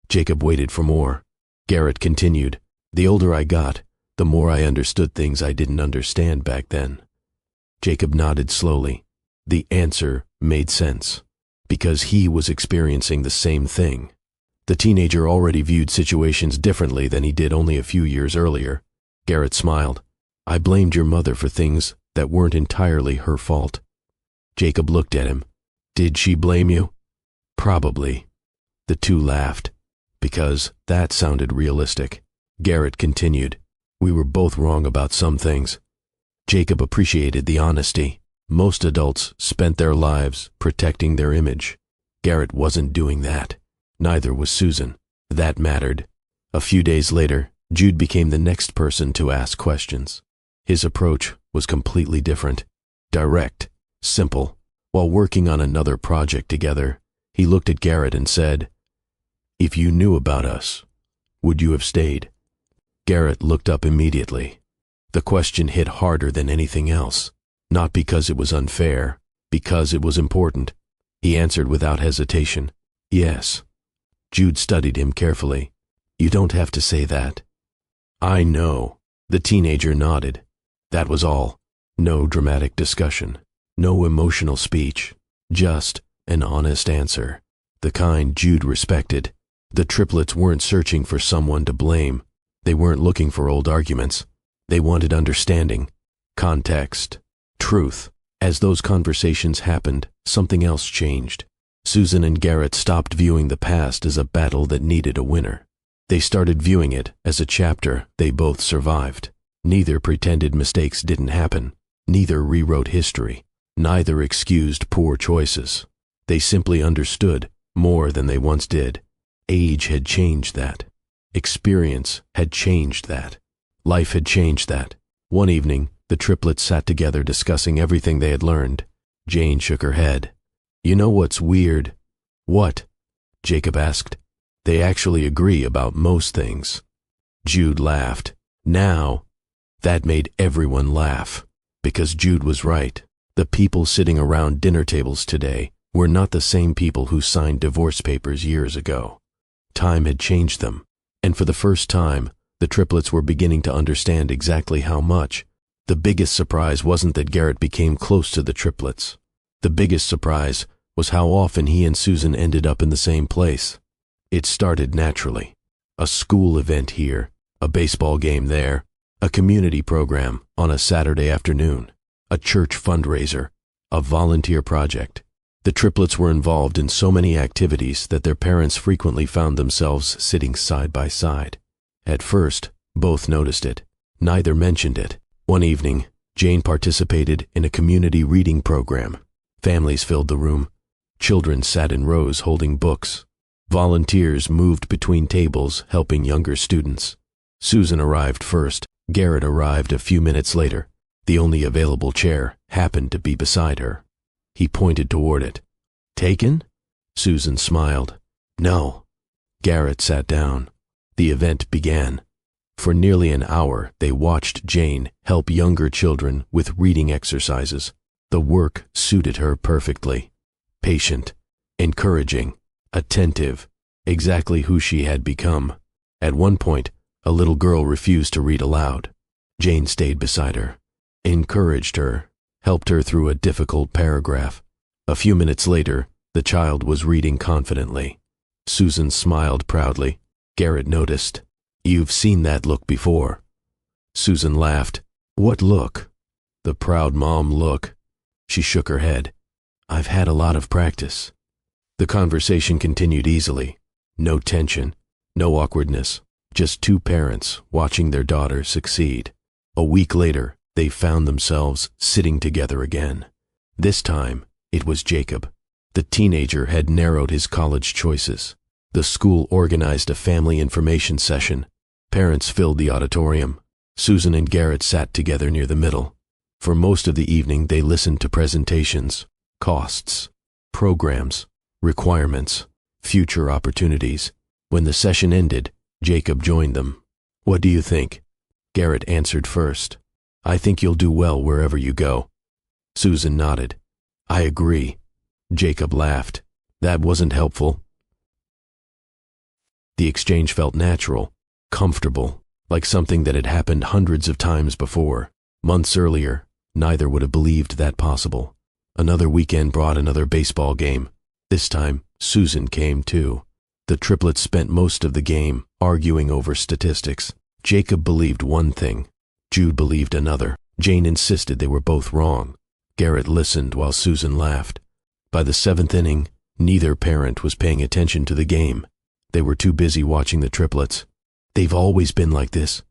Jacob waited for more. Garrett continued. "The older I got, the more I understood things I didn't understand back then." Jacob nodded slowly. The answer made sense. Because he was experiencing the same thing. The teenager already viewed situations differently than he did only a few years earlier. Garrett smiled. "I blamed your mother for things that weren't entirely her fault." Jacob looked at him. "Did she blame you?" "Probably." The two laughed. Because that sounded realistic. Garrett continued. "We were both wrong about some things." Jacob appreciated the honesty. Most adults spent their lives protecting their image. Garrett wasn't doing that. Neither was Susan. That mattered. A few days later, Jude became the next person to ask questions. His approach was completely different. Direct. Simple. While working on another project together, he looked at Garrett and said, "If you knew about us, would you have stayed?" Garrett looked up immediately. The question hit harder than anything else. Not because it was unfair, because it was important. He answered without hesitation, "Yes." Jude studied him carefully. "You don't have to say that." "I know." The teenager nodded. That was all. No dramatic discussion. No emotional speech. Just an honest answer. The kind Jude respected. The triplets weren't searching for someone to blame. They weren't looking for old arguments. They wanted understanding, context, truth. As those conversations happened, something else changed. Susan and Garrett stopped viewing the past as a battle that needed a winner. They started viewing it as a chapter they both survived. Neither pretended mistakes didn't happen. Neither rewrote history. Neither excused poor choices. They simply understood more than they once did. Age had changed that. Experience had changed that. Life had changed that. One evening, the triplets sat together discussing everything they had learned. Jane shook her head. "You know what's weird?" "What?" Jacob asked. "They actually agree about most things." Jude laughed. Now, that made everyone laugh, because Jude was right. The people sitting around dinner tables today were not the same people who signed divorce papers years ago. Time had changed them, and for the first time, the triplets were beginning to understand exactly how much. The biggest surprise wasn't that Garrett became close to the triplets. The biggest surprise was how often he and Susan ended up in the same place. It started naturally. A school event here, a baseball game there, a community program on a Saturday afternoon, a church fundraiser, a volunteer project. The triplets were involved in so many activities that their parents frequently found themselves sitting side by side. At first, both noticed it. Neither mentioned it. One evening, Jane participated in a community reading program. Families filled the room. Children sat in rows holding books. Volunteers moved between tables helping younger students. Susan arrived first. Garrett arrived a few minutes later. The only available chair happened to be beside her. He pointed toward it. "Taken?" Susan smiled. "No." Garrett sat down. The event began. For nearly an hour, they watched Jane help younger children with reading exercises. The work suited her perfectly. Patient, encouraging, attentive, exactly who she had become. At one point, a little girl refused to read aloud. Jane stayed beside her, encouraged her, helped her through a difficult paragraph. A few minutes later, the child was reading confidently. Susan smiled proudly. Garrett noticed. "You've seen that look before." Susan laughed. "What look?" "The proud mom look." She shook her head. "I've had a lot of practice." The conversation continued easily. No tension, no awkwardness, just two parents watching their daughter succeed. A week later, they found themselves sitting together again. This time, it was Jacob. The teenager had narrowed his college choices. The school organized a family information session. Parents filled the auditorium. Susan and Garrett sat together near the middle. For most of the evening, they listened to presentations, costs, programs, requirements, future opportunities. When the session ended, Jacob joined them. "What do you think?" Garrett answered first. "I think you'll do well wherever you go." Susan nodded. "I agree." Jacob laughed. "That wasn't helpful." The exchange felt natural, comfortable, like something that had happened hundreds of times before. Months earlier, neither would have believed that possible. Another weekend brought another baseball game. This time, Susan came too. The triplets spent most of the game arguing over statistics. Jacob believed one thing. Jude believed another. Jane insisted they were both wrong. Garrett listened while Susan laughed. By the seventh inning, neither parent was paying attention to the game. They were too busy watching the triplets. "They've always been like this?"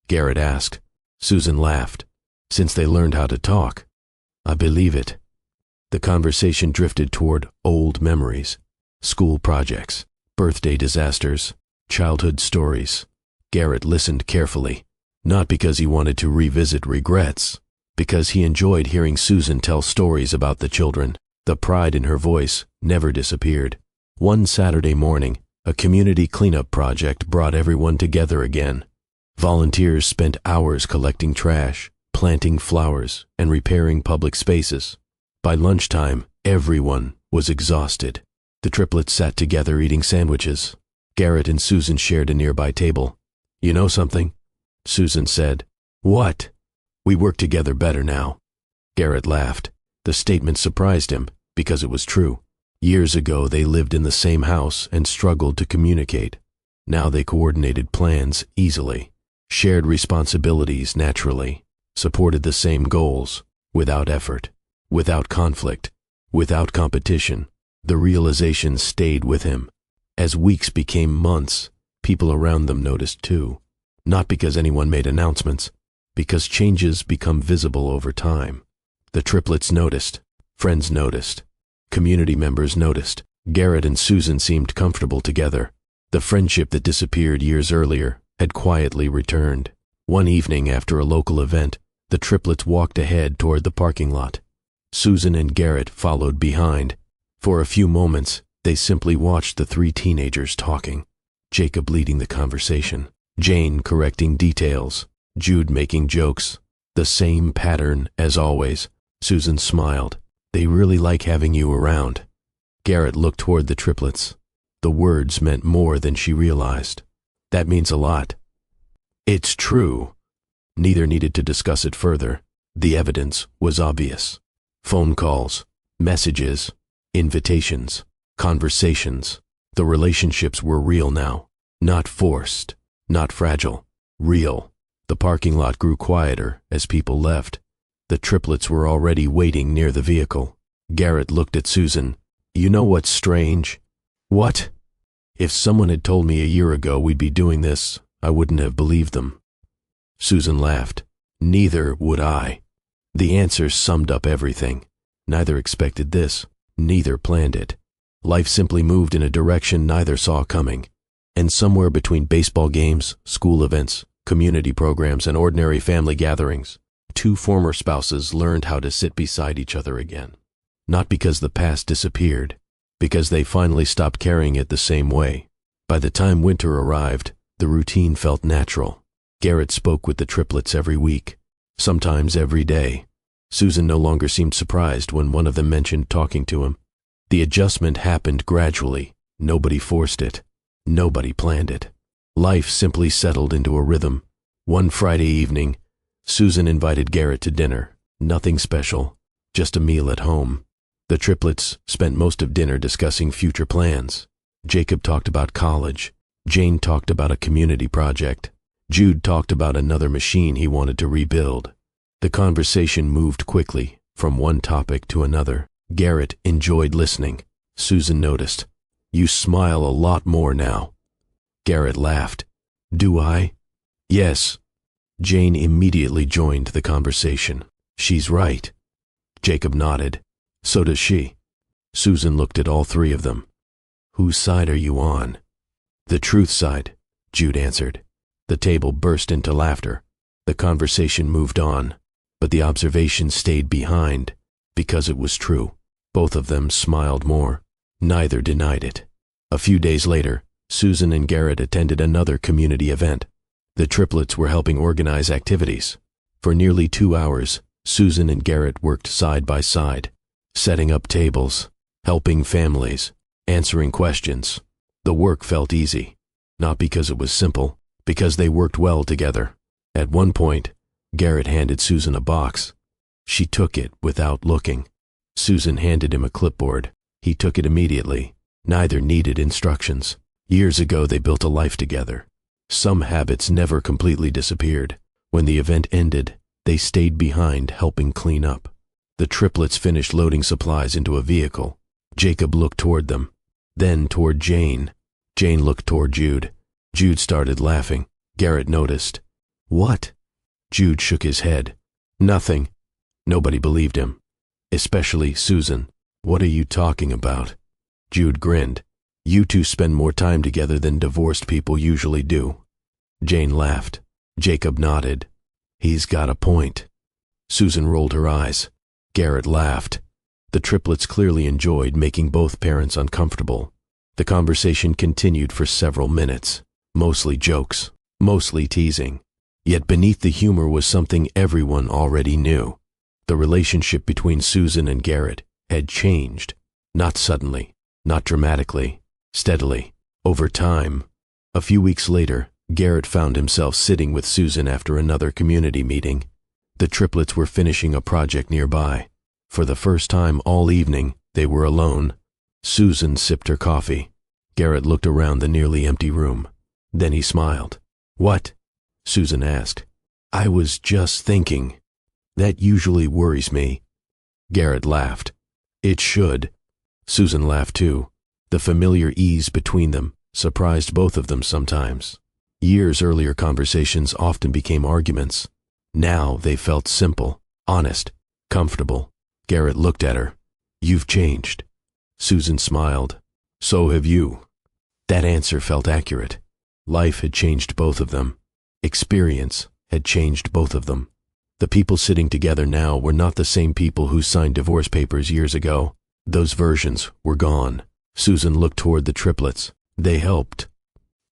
Garrett asked. Susan laughed. "Since they learned how to talk." "I believe it." The conversation drifted toward old memories, school projects, birthday disasters, childhood stories. Garrett listened carefully, not because he wanted to revisit regrets, because he enjoyed hearing Susan tell stories about the children. The pride in her voice never disappeared. One Saturday morning, a community cleanup project brought everyone together again. Volunteers spent hours collecting trash, planting flowers, and repairing public spaces. By lunchtime, everyone was exhausted. The triplets sat together eating sandwiches. Garrett and Susan shared a nearby table. "You know something?" Susan said. "What?" "We work together better now." Garrett laughed. The statement surprised him because it was true. Years ago, they lived in the same house and struggled to communicate. Now they coordinated plans easily, shared responsibilities naturally, supported the same goals without effort, without conflict, without competition. The realization stayed with him. As weeks became months, people around them noticed too. Not because anyone made announcements, Because changes become visible over time. The triplets noticed. Friends noticed. Community members noticed. Garrett and Susan seemed comfortable together. The friendship that disappeared years earlier had quietly returned. One evening after a local event, the triplets walked ahead toward the parking lot. Susan and Garrett followed behind. For a few moments, they simply watched the three teenagers talking. Jacob leading the conversation, Jane correcting details, Jude making jokes. The same pattern as always. Susan smiled. They really like having you around. Garrett looked toward the triplets. The words meant more than she realized. That means a lot. It's true. Neither needed to discuss it further. The evidence was obvious. Phone calls, messages, invitations, conversations. The relationships were real now. Not forced, not fragile. Real. The parking lot grew quieter as people left. The triplets were already waiting near the vehicle. Garrett looked at Susan. You know what's strange? What? If someone had told me a year ago we'd be doing this, I wouldn't have believed them. Susan laughed. Neither would I. The answer summed up everything. Neither expected this. Neither planned it. Life simply moved in a direction neither saw coming. And somewhere between baseball games, school events, community programs, and ordinary family gatherings, two former spouses learned how to sit beside each other again. Not because the past disappeared, because they finally stopped carrying it the same way. By the time winter arrived, the routine felt natural. Garrett spoke with the triplets every week, sometimes every day. Susan no longer seemed surprised when one of them mentioned talking to him. The adjustment happened gradually. Nobody forced it. Nobody planned it. Life simply settled into a rhythm. One Friday evening, Susan invited Garrett to dinner. Nothing special, just a meal at home. The triplets spent most of dinner discussing future plans. Jacob talked about college. Jane talked about a community project. Jude talked about another machine he wanted to rebuild. The conversation moved quickly from one topic to another. Garrett enjoyed listening. Susan noticed. You smile a lot more now. Garrett laughed. Do I? Yes. Jane immediately joined the conversation. She's right. Jacob nodded. So does she. Susan looked at all three of them. Whose side are you on? The truth side, Jude answered. The table burst into laughter. The conversation moved on, but the observation stayed behind because it was true. Both of them smiled more. Neither denied it. A few days later, Susan and Garrett attended another community event. The triplets were helping organize activities. For nearly 2 hours, Susan and Garrett worked side by side, setting up tables, helping families, answering questions. The work felt easy, not because it was simple, because they worked well together. At one point, Garrett handed Susan a box. She took it without looking. Susan handed him a clipboard. He took it immediately. Neither needed instructions. Years ago, they built a life together. Some habits never completely disappeared. When the event ended, they stayed behind helping clean up. The triplets finished loading supplies into a vehicle. Jacob looked toward them, then toward Jane. Jane looked toward Jude. Jude started laughing. Garrett noticed. What? Jude shook his head. Nothing. Nobody believed him, especially Susan. What are you talking about? Jude grinned. You two spend more time together than divorced people usually do. Jane laughed. Jacob nodded. He's got a point. Susan rolled her eyes. Garrett laughed. The triplets clearly enjoyed making both parents uncomfortable. The conversation continued for several minutes, mostly jokes, mostly teasing. Yet beneath the humor was something everyone already knew. The relationship between Susan and Garrett had changed, not suddenly, not dramatically, steadily, over time. A few weeks later, Garrett found himself sitting with Susan after another community meeting. The triplets were finishing a project nearby. For the first time all evening, they were alone. Susan sipped her coffee. Garrett looked around the nearly empty room. Then he smiled. What? Susan asked. I was just thinking. That usually worries me. Garrett laughed. It should. Susan laughed too. The familiar ease between them surprised both of them sometimes. Years earlier conversations often became arguments. Now they felt simple, honest, comfortable. Garrett looked at her. "You've changed." Susan smiled. "So have you." That answer felt accurate. Life had changed both of them. Experience had changed both of them. The people sitting together now were not the same people who signed divorce papers years ago. Those versions were gone. Susan looked toward the triplets. They helped.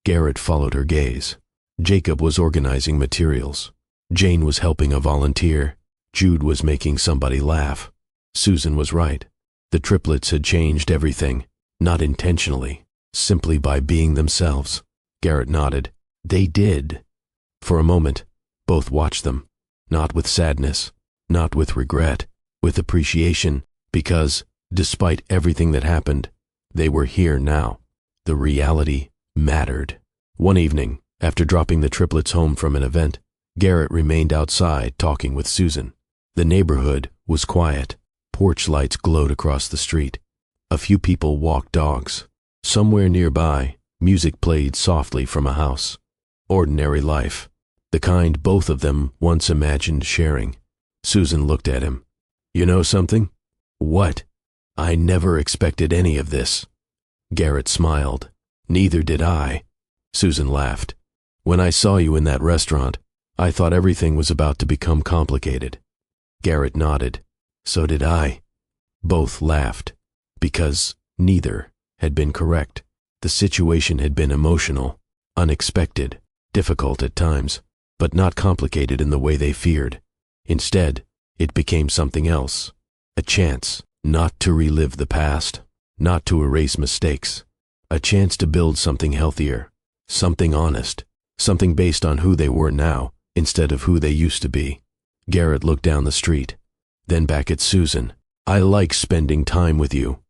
Garrett followed her gaze. Jacob was organizing materials. Jane was helping a volunteer. Jude was making somebody laugh. Susan was right. The triplets had changed everything, not intentionally, simply by being themselves. Garrett nodded. They did. For a moment, both watched them, not with sadness, not with regret, with appreciation, because, despite everything that happened, they were here now. The reality mattered. One evening, after dropping the triplets home from an event, Garrett remained outside talking with Susan. The neighborhood was quiet. Porch lights glowed across the street. A few people walked dogs. Somewhere nearby, music played softly from a house. Ordinary life, the kind both of them once imagined sharing. Susan looked at him. "You know something?" "What?" "I never expected any of this." Garrett smiled. "Neither did I." Susan laughed. "When I saw you in that restaurant, I thought everything was about to become complicated." Garrett nodded. "So did I." Both laughed, because neither had been correct. The situation had been emotional, unexpected, difficult at times, but not complicated in the way they feared. Instead, it became something else, a chance not to relive the past, not to erase mistakes, a chance to build something healthier, something honest, something based on who they were now instead of who they used to be. Garrett looked down the street, then back at Susan. "I like spending time with you."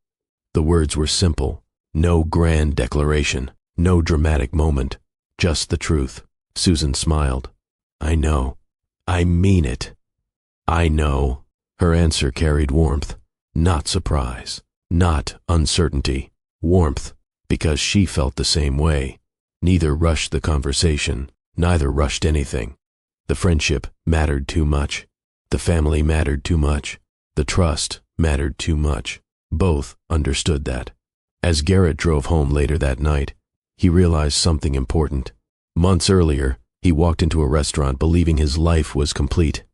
The words were simple, no grand declaration, no dramatic moment, just the truth. Susan smiled. "I know. I mean it." "I know." Her answer carried warmth, not surprise, not uncertainty, warmth, because she felt the same way. Neither rushed the conversation, neither rushed anything. The friendship mattered too much. The family mattered too much. The trust mattered too much. Both understood that. As Garrett drove home later that night, he realized something important. Months earlier, he walked into a restaurant believing his life was complete.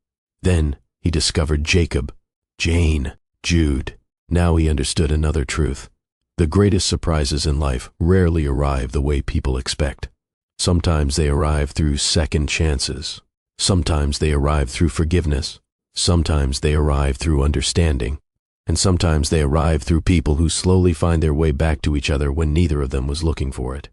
Then he discovered Jacob, Jane, Jude. Now he understood another truth. The greatest surprises in life rarely arrive the way people expect. Sometimes they arrive through second chances. Sometimes they arrive through forgiveness. Sometimes they arrive through understanding. And sometimes they arrive through people who slowly find their way back to each other when neither of them was looking for it.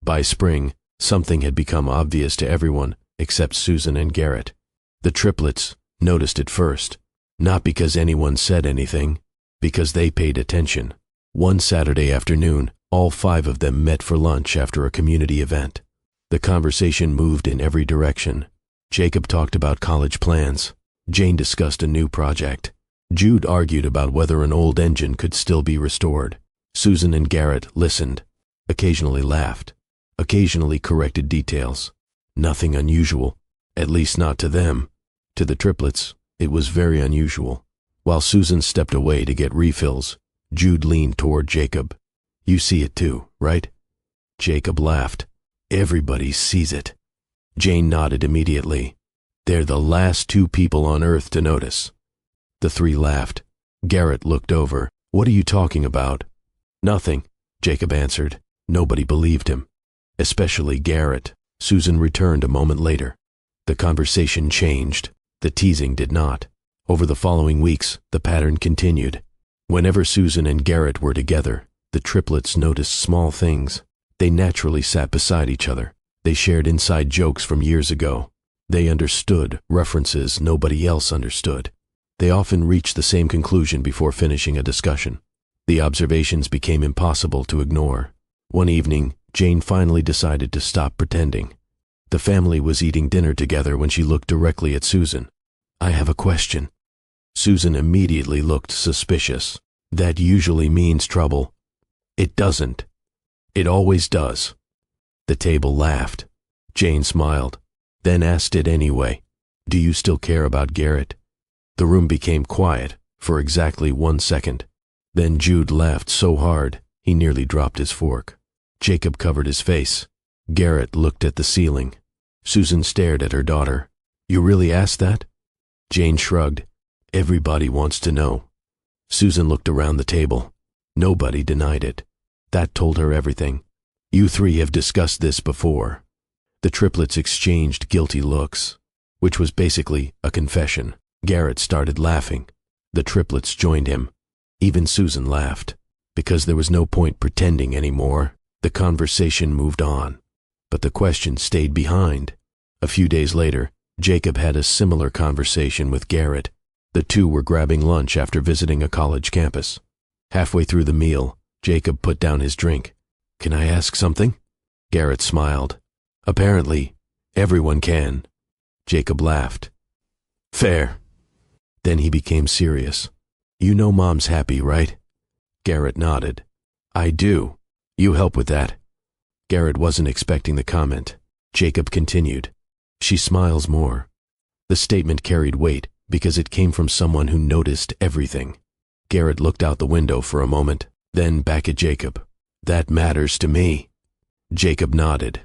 By spring, something had become obvious to everyone except Susan and Garrett. The triplets noticed it first, not because anyone said anything, because they paid attention. One Saturday afternoon, all 5 of them met for lunch after a community event. The conversation moved in every direction. Jacob talked about college plans. Jane discussed a new project. Jude argued about whether an old engine could still be restored. Susan and Garrett listened, occasionally laughed, occasionally corrected details. Nothing unusual, at least not to them. To the triplets, it was very unusual. While Susan stepped away to get refills, Jude leaned toward Jacob. "You see it too, right?" Jacob laughed. "Everybody sees it." Jane nodded immediately. "They're the last 2 people on earth to notice." The 3 laughed. Garrett looked over. "What are you talking about?" "Nothing," Jacob answered. Nobody believed him, especially Garrett. Susan returned a moment later. The conversation changed. The teasing did not. Over the following weeks, the pattern continued. Whenever Susan and Garrett were together, the triplets noticed small things. They naturally sat beside each other. They shared inside jokes from years ago. They understood references nobody else understood. They often reached the same conclusion before finishing a discussion. The observations became impossible to ignore. One evening, Jane finally decided to stop pretending. The family was eating dinner together when she looked directly at Susan. "I have a question." Susan immediately looked suspicious. "That usually means trouble." "It doesn't. It always does." The table laughed. Jane smiled, then asked it anyway. Do you still care about Garrett? The room became quiet for exactly 1 second. Then Jude laughed so hard he nearly dropped his fork. Jacob covered his face. Garrett looked at the ceiling. Susan stared at her daughter. You really asked that? Jane shrugged. Everybody wants to know. Susan looked around the table. Nobody denied it. That told her everything. You three have discussed this before. The triplets exchanged guilty looks, which was basically a confession. Garrett started laughing. The triplets joined him. Even Susan laughed. Because there was no point pretending anymore, the conversation moved on. But the question stayed behind. A few days later, Jacob had a similar conversation with Garrett. The two were grabbing lunch after visiting a college campus. Halfway through the meal, Jacob put down his drink. Can I ask something? Garrett smiled. Apparently, everyone can. Jacob laughed. Fair. Then he became serious. You know Mom's happy, right? Garrett nodded. I do. You help with that. Garrett wasn't expecting the comment. Jacob continued. She smiles more. The statement carried weight because it came from someone who noticed everything. Garrett looked out the window for a moment, then back at Jacob. That matters to me. Jacob nodded.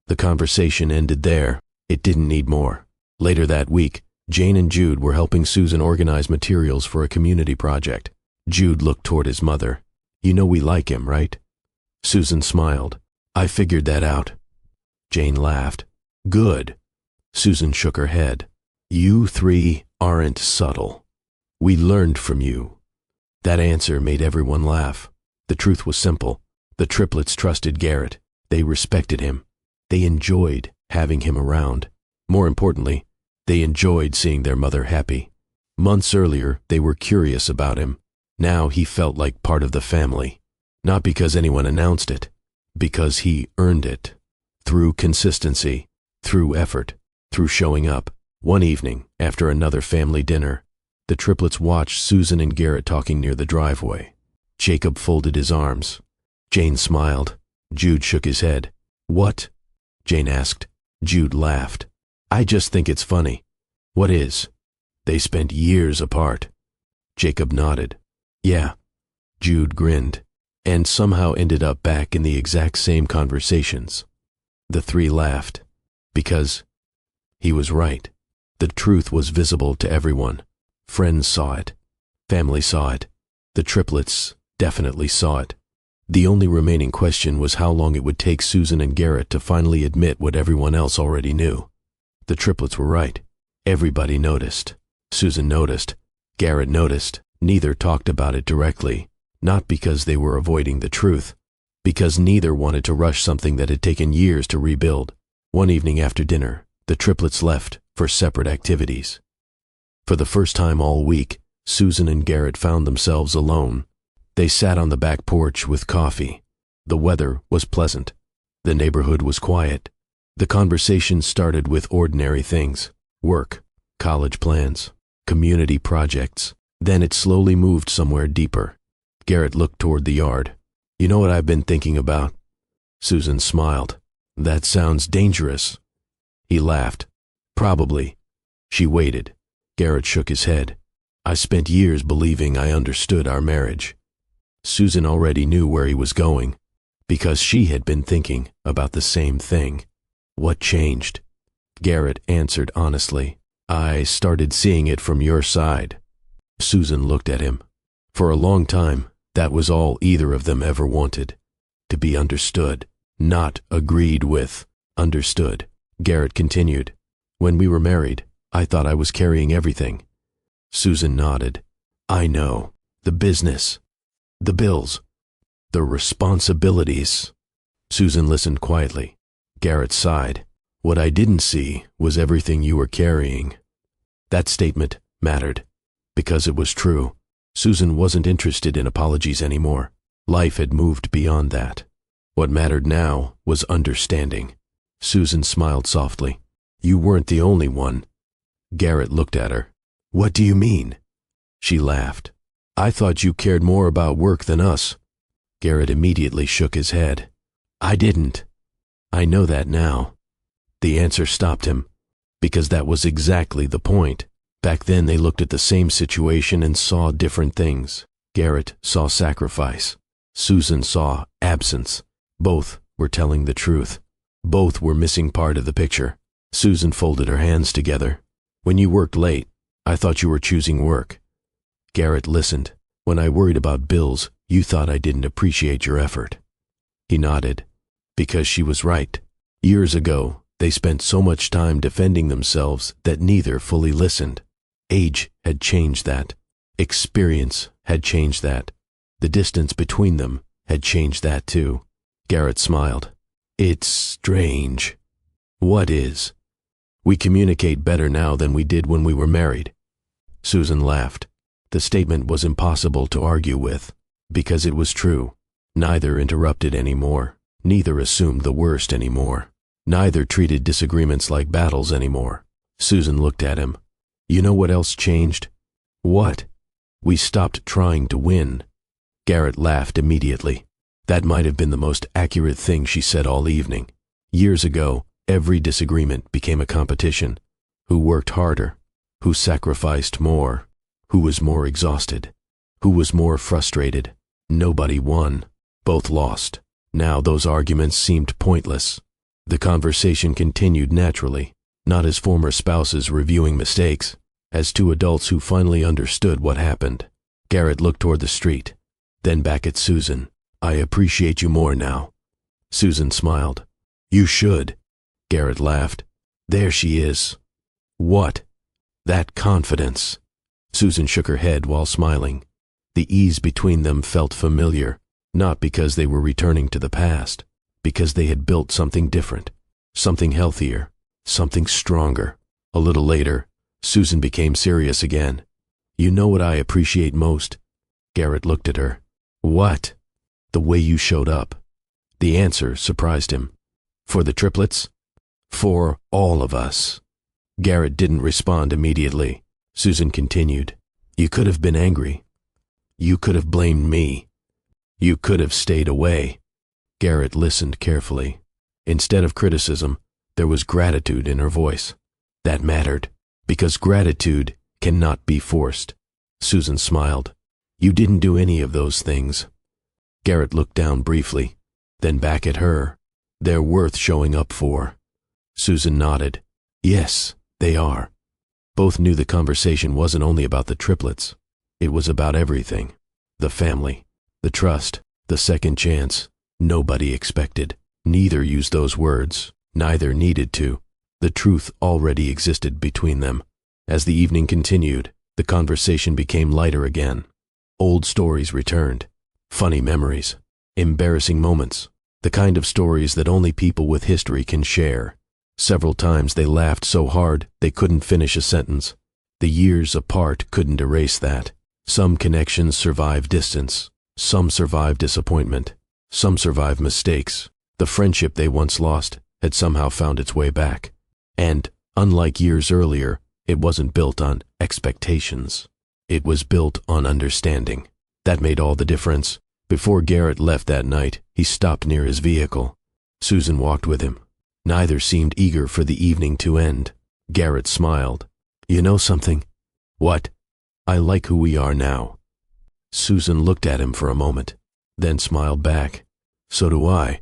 The conversation ended there. It didn't need more. Later that week, Jane and Jude were helping Susan organize materials for a community project. Jude looked toward his mother. You know we like him, right? Susan smiled. I figured that out. Jane laughed. Good. Susan shook her head. You three aren't subtle. We learned from you. That answer made everyone laugh. The truth was simple. The triplets trusted Garrett. They respected him. They enjoyed having him around. More importantly, they enjoyed seeing their mother happy. Months earlier, they were curious about him. Now he felt like part of the family. Not because anyone announced it, because he earned it. Through consistency, through effort, through showing up. One evening, after another family dinner, the triplets watched Susan and Garrett talking near the driveway. Jacob folded his arms. Jane smiled. Jude shook his head. What? Jane asked. Jude laughed. I just think it's funny. What is? They spent years apart. Jacob nodded. Yeah. Jude grinned, and somehow ended up back in the exact same conversations. The three laughed, because he was right. The truth was visible to everyone. Friends saw it. Family saw it. The triplets definitely saw it. The only remaining question was how long it would take Susan and Garrett to finally admit what everyone else already knew. The triplets were right. Everybody noticed. Susan noticed. Garrett noticed. Neither talked about it directly, not because they were avoiding the truth, because neither wanted to rush something that had taken years to rebuild. One evening after dinner, the triplets left for separate activities. For the first time all week, Susan and Garrett found themselves alone. They sat on the back porch with coffee. The weather was pleasant. The neighborhood was quiet. The conversation started with ordinary things: work, college plans, community projects. Then it slowly moved somewhere deeper. Garrett looked toward the yard. You know what I've been thinking about? Susan smiled. That sounds dangerous. He laughed. Probably. She waited. Garrett shook his head. I spent years believing I understood our marriage. Susan already knew where he was going, because she had been thinking about the same thing. What changed? Garrett answered honestly. I started seeing it from your side. Susan looked at him. For a long time, that was all either of them ever wanted. To be understood, not agreed with, understood. Garrett continued. When we were married, I thought I was carrying everything. Susan nodded. I know. The business. The bills. The responsibilities. Susan listened quietly. Garrett sighed. What I didn't see was everything you were carrying. That statement mattered, because it was true. Susan wasn't interested in apologies anymore. Life had moved beyond that. What mattered now was understanding. Susan smiled softly. You weren't the only one. Garrett looked at her. What do you mean? She laughed. I thought you cared more about work than us. Garrett immediately shook his head. I didn't. I know that now. The answer stopped him. because that was exactly the point. Back then they looked at the same situation and saw different things. Garrett saw sacrifice. Susan saw absence. Both were telling the truth. Both were missing part of the picture. Susan folded her hands together. When you worked late, I thought you were choosing work. Garrett listened. When I worried about bills, you thought I didn't appreciate your effort. He nodded. Because she was right. Years ago, they spent so much time defending themselves that neither fully listened. Age had changed that. Experience had changed that. The distance between them had changed that too. Garrett smiled. It's strange. What is? We communicate better now than we did when we were married. Susan laughed. The statement was impossible to argue with, because it was true. Neither interrupted anymore. Neither assumed the worst anymore. Neither treated disagreements like battles anymore. Susan looked at him. You know what else changed? What? We stopped trying to win. Garrett laughed immediately. That might have been the most accurate thing she said all evening. Years ago, every disagreement became a competition. Who worked harder? Who sacrificed more? Who was more exhausted? Who was more frustrated? Nobody won. Both lost. Now those arguments seemed pointless. The conversation continued naturally, not as former spouses reviewing mistakes, as two adults who finally understood what happened. Garrett looked toward the street, then back at Susan. I appreciate you more now. Susan smiled. You should. Garrett laughed. There she is. What? That confidence. Susan shook her head while smiling. The ease between them felt familiar, not because they were returning to the past, because they had built something different, something healthier, something stronger. A little later, Susan became serious again. You know what I appreciate most? Garrett looked at her. What? The way you showed up. The answer surprised him. For the triplets? For all of us. Garrett didn't respond immediately. Susan continued. You could have been angry. You could have blamed me. You could have stayed away. Garrett listened carefully. Instead of criticism, there was gratitude in her voice. That mattered, because gratitude cannot be forced. Susan smiled. You didn't do any of those things. Garrett looked down briefly, then back at her. They're worth showing up for. Susan nodded. Yes, they are. Both knew the conversation wasn't only about the triplets. It was about everything. The family, the trust, the second chance. Nobody expected. Neither used those words. Neither needed to. The truth already existed between them. As the evening continued, the conversation became lighter again. Old stories returned. Funny memories. Embarrassing moments. The kind of stories that only people with history can share. Several times they laughed so hard they couldn't finish a sentence. The years apart couldn't erase that. Some connections survive distance. Some survive disappointment. Some survive mistakes. The friendship they once lost had somehow found its way back. And, unlike years earlier, it wasn't built on expectations. It was built on understanding. That made all the difference. Before Garrett left that night, he stopped near his vehicle. Susan walked with him. Neither seemed eager for the evening to end. Garrett smiled. You know something? What? I like who we are now. Susan looked at him for a moment, then smiled back. So do I.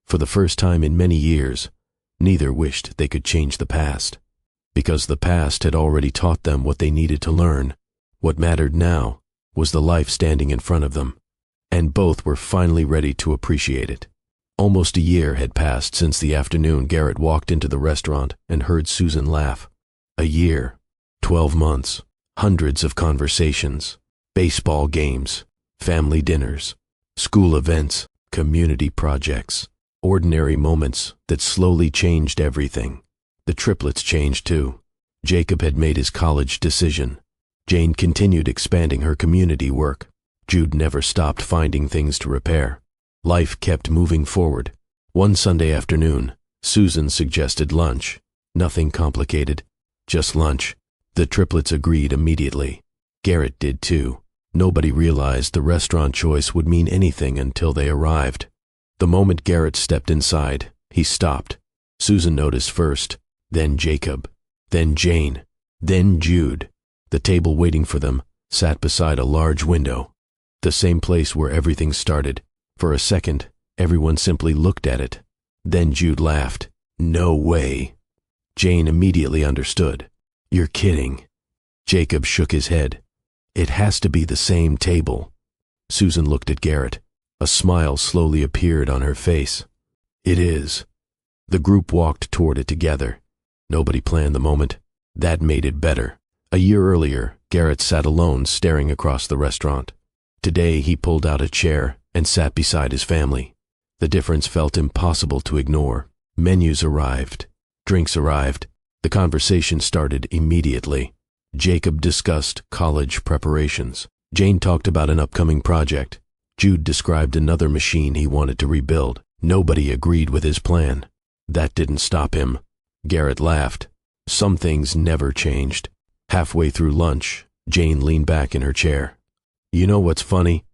For the first time in many years, neither wished they could change the past, because the past had already taught them what they needed to learn. What mattered now was the life standing in front of them, and both were finally ready to appreciate it. Almost a year had passed since the afternoon Garrett walked into the restaurant and heard Susan laugh. A year, 12 months, hundreds of conversations, baseball games, family dinners, school events, community projects, ordinary moments that slowly changed everything. The triplets changed too. Jacob had made his college decision. Jane continued expanding her community work. Jude never stopped finding things to repair. Life kept moving forward. One Sunday afternoon, Susan suggested lunch. Nothing complicated, just lunch. The triplets agreed immediately. Garrett did too. Nobody realized the restaurant choice would mean anything until they arrived. The moment Garrett stepped inside, he stopped. Susan noticed first, then Jacob. then Jane, then Jude. The table waiting for them sat beside a large window, the same place where everything started. For a second, everyone simply looked at it. Then Jude laughed. "No way." Jane immediately understood. "You're kidding." Jacob shook his head. "It has to be the same table." Susan looked at Garrett. A smile slowly appeared on her face. "It is." The group walked toward it together. Nobody planned the moment. That made it better. A year earlier, Garrett sat alone staring across the restaurant. Today he pulled out a chair and sat beside his family. The difference felt impossible to ignore. Menus arrived. Drinks arrived. The conversation started immediately. Jacob discussed college preparations. Jane talked about an upcoming project. Jude described another machine he wanted to rebuild. Nobody agreed with his plan. That didn't stop him. Garrett laughed. Some things never changed. Halfway through lunch, Jane leaned back in her chair. "You know what's funny?"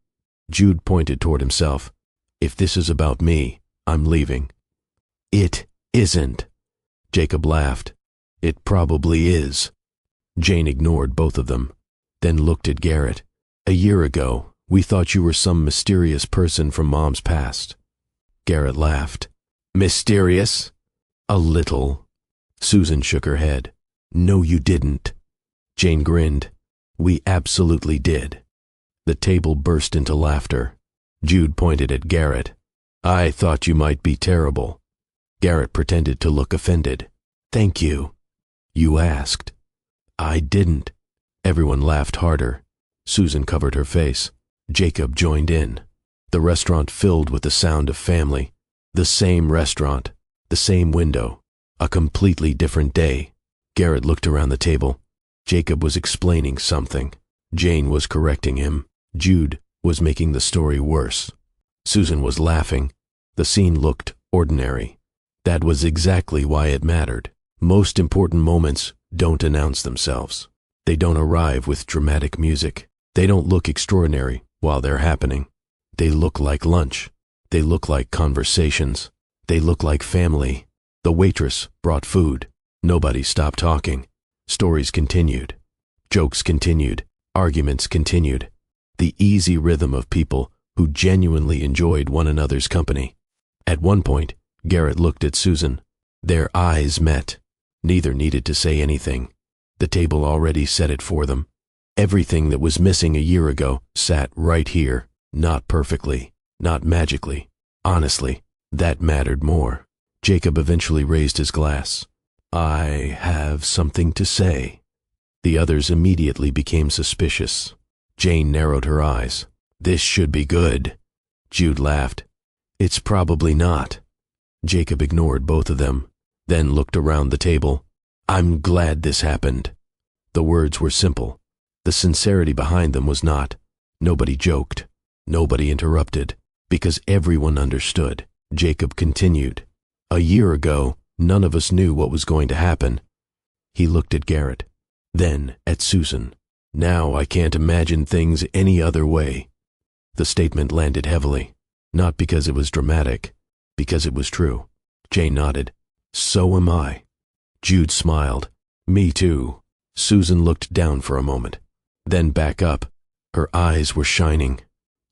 Jude pointed toward himself. "If this is about me, I'm leaving." "It isn't." Jacob laughed. "It probably is." Jane ignored both of them, then looked at Garrett. "A year ago, we thought you were some mysterious person from Mom's past." Garrett laughed. "Mysterious?" "A little." Susan shook her head. "No, you didn't." Jane grinned. "We absolutely did." The table burst into laughter. Jude pointed at Garrett. "I thought you might be terrible." Garrett pretended to look offended. "Thank you." "You asked." "I didn't." Everyone laughed harder. Susan covered her face. Jacob joined in. The restaurant filled with the sound of family. The same restaurant, the same window, a completely different day. Garrett looked around the table. Jacob was explaining something. Jane was correcting him. Jude was making the story worse. Susan was laughing. The scene looked ordinary. That was exactly why it mattered. Most important moments don't announce themselves. They don't arrive with dramatic music. They don't look extraordinary while they're happening. They look like lunch. They look like conversations. They look like family. The waitress brought food. Nobody stopped talking. Stories continued. Jokes continued. Arguments continued. The easy rhythm of people who genuinely enjoyed one another's company. At one point, Garrett looked at Susan. Their eyes met. Neither needed to say anything. The table already said it for them. Everything that was missing a year ago sat right here. Not perfectly, not magically. Honestly, that mattered more. Jacob eventually raised his glass. "I have something to say." The others immediately became suspicious. Jane narrowed her eyes. "This should be good." Jude laughed. "It's probably not." Jacob ignored both of them, then looked around the table. "I'm glad this happened." The words were simple. The sincerity behind them was not. Nobody joked. Nobody interrupted, because everyone understood. Jacob continued. "A year ago, none of us knew what was going to happen." He looked at Garrett, then at Susan. "Now I can't imagine things any other way." The statement landed heavily, not because it was dramatic, because it was true. Jane nodded. "So am I." Jude smiled. "Me too." Susan looked down for a moment, then back up. Her eyes were shining.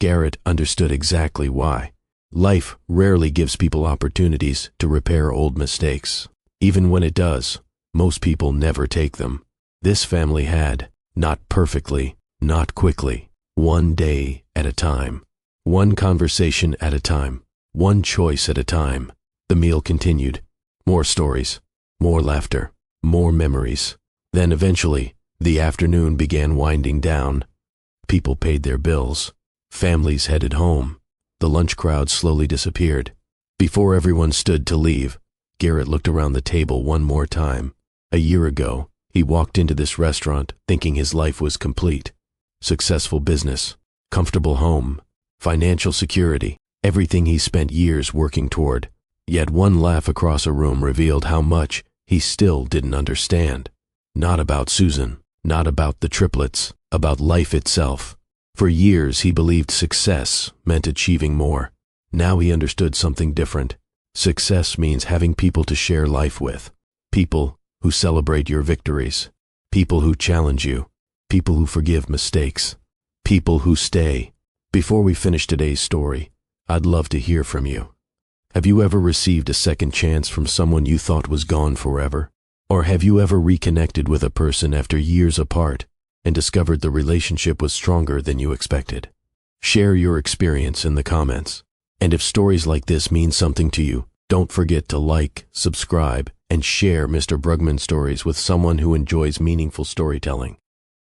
Garrett understood exactly why. Life rarely gives people opportunities to repair old mistakes. Even when it does, most people never take them. This family had, not perfectly, not quickly, one day at a time, one conversation at a time, one choice at a time. The meal continued. More stories, more laughter, more memories. Then eventually, the afternoon began winding down. People paid their bills. Families headed home. The lunch crowd slowly disappeared. Before everyone stood to leave, Garrett looked around the table one more time. A year ago, he walked into this restaurant thinking his life was complete. Successful business, comfortable home, financial security, everything he spent years working toward. Yet one laugh across a room revealed how much he still didn't understand. Not about Susan, not about the triplets, about life itself. For years he believed success meant achieving more. Now he understood something different. Success means having people to share life with. People who celebrate your victories, people who challenge you, people who forgive mistakes, people who stay. Before we finish today's story, I'd love to hear from you. Have you ever received a second chance from someone you thought was gone forever? Or have you ever reconnected with a person after years apart and discovered the relationship was stronger than you expected? Share your experience in the comments. And if stories like this mean something to you, don't forget to like, subscribe, and share Mr. Brugman Stories with someone who enjoys meaningful storytelling.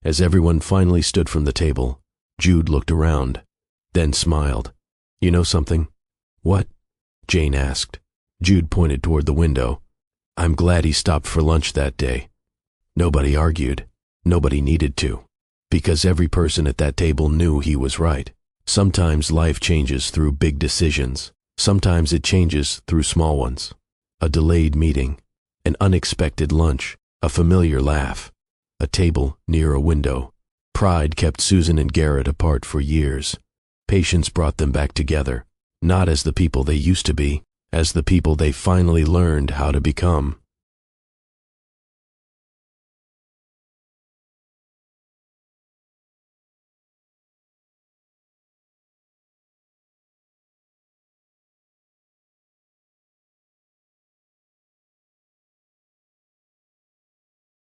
As everyone finally stood from the table, Jude looked around, then smiled. You know something? What? Jane asked. Jude pointed toward the window. I'm glad he stopped for lunch that day. Nobody argued. Nobody needed to. Because every person at that table knew he was right. Sometimes life changes through big decisions. Sometimes it changes through small ones. A delayed meeting, an unexpected lunch, a familiar laugh, a table near a window. Pride kept Susan and Garrett apart for years. Patience brought them back together, not as the people they used to be, as the people they finally learned how to become.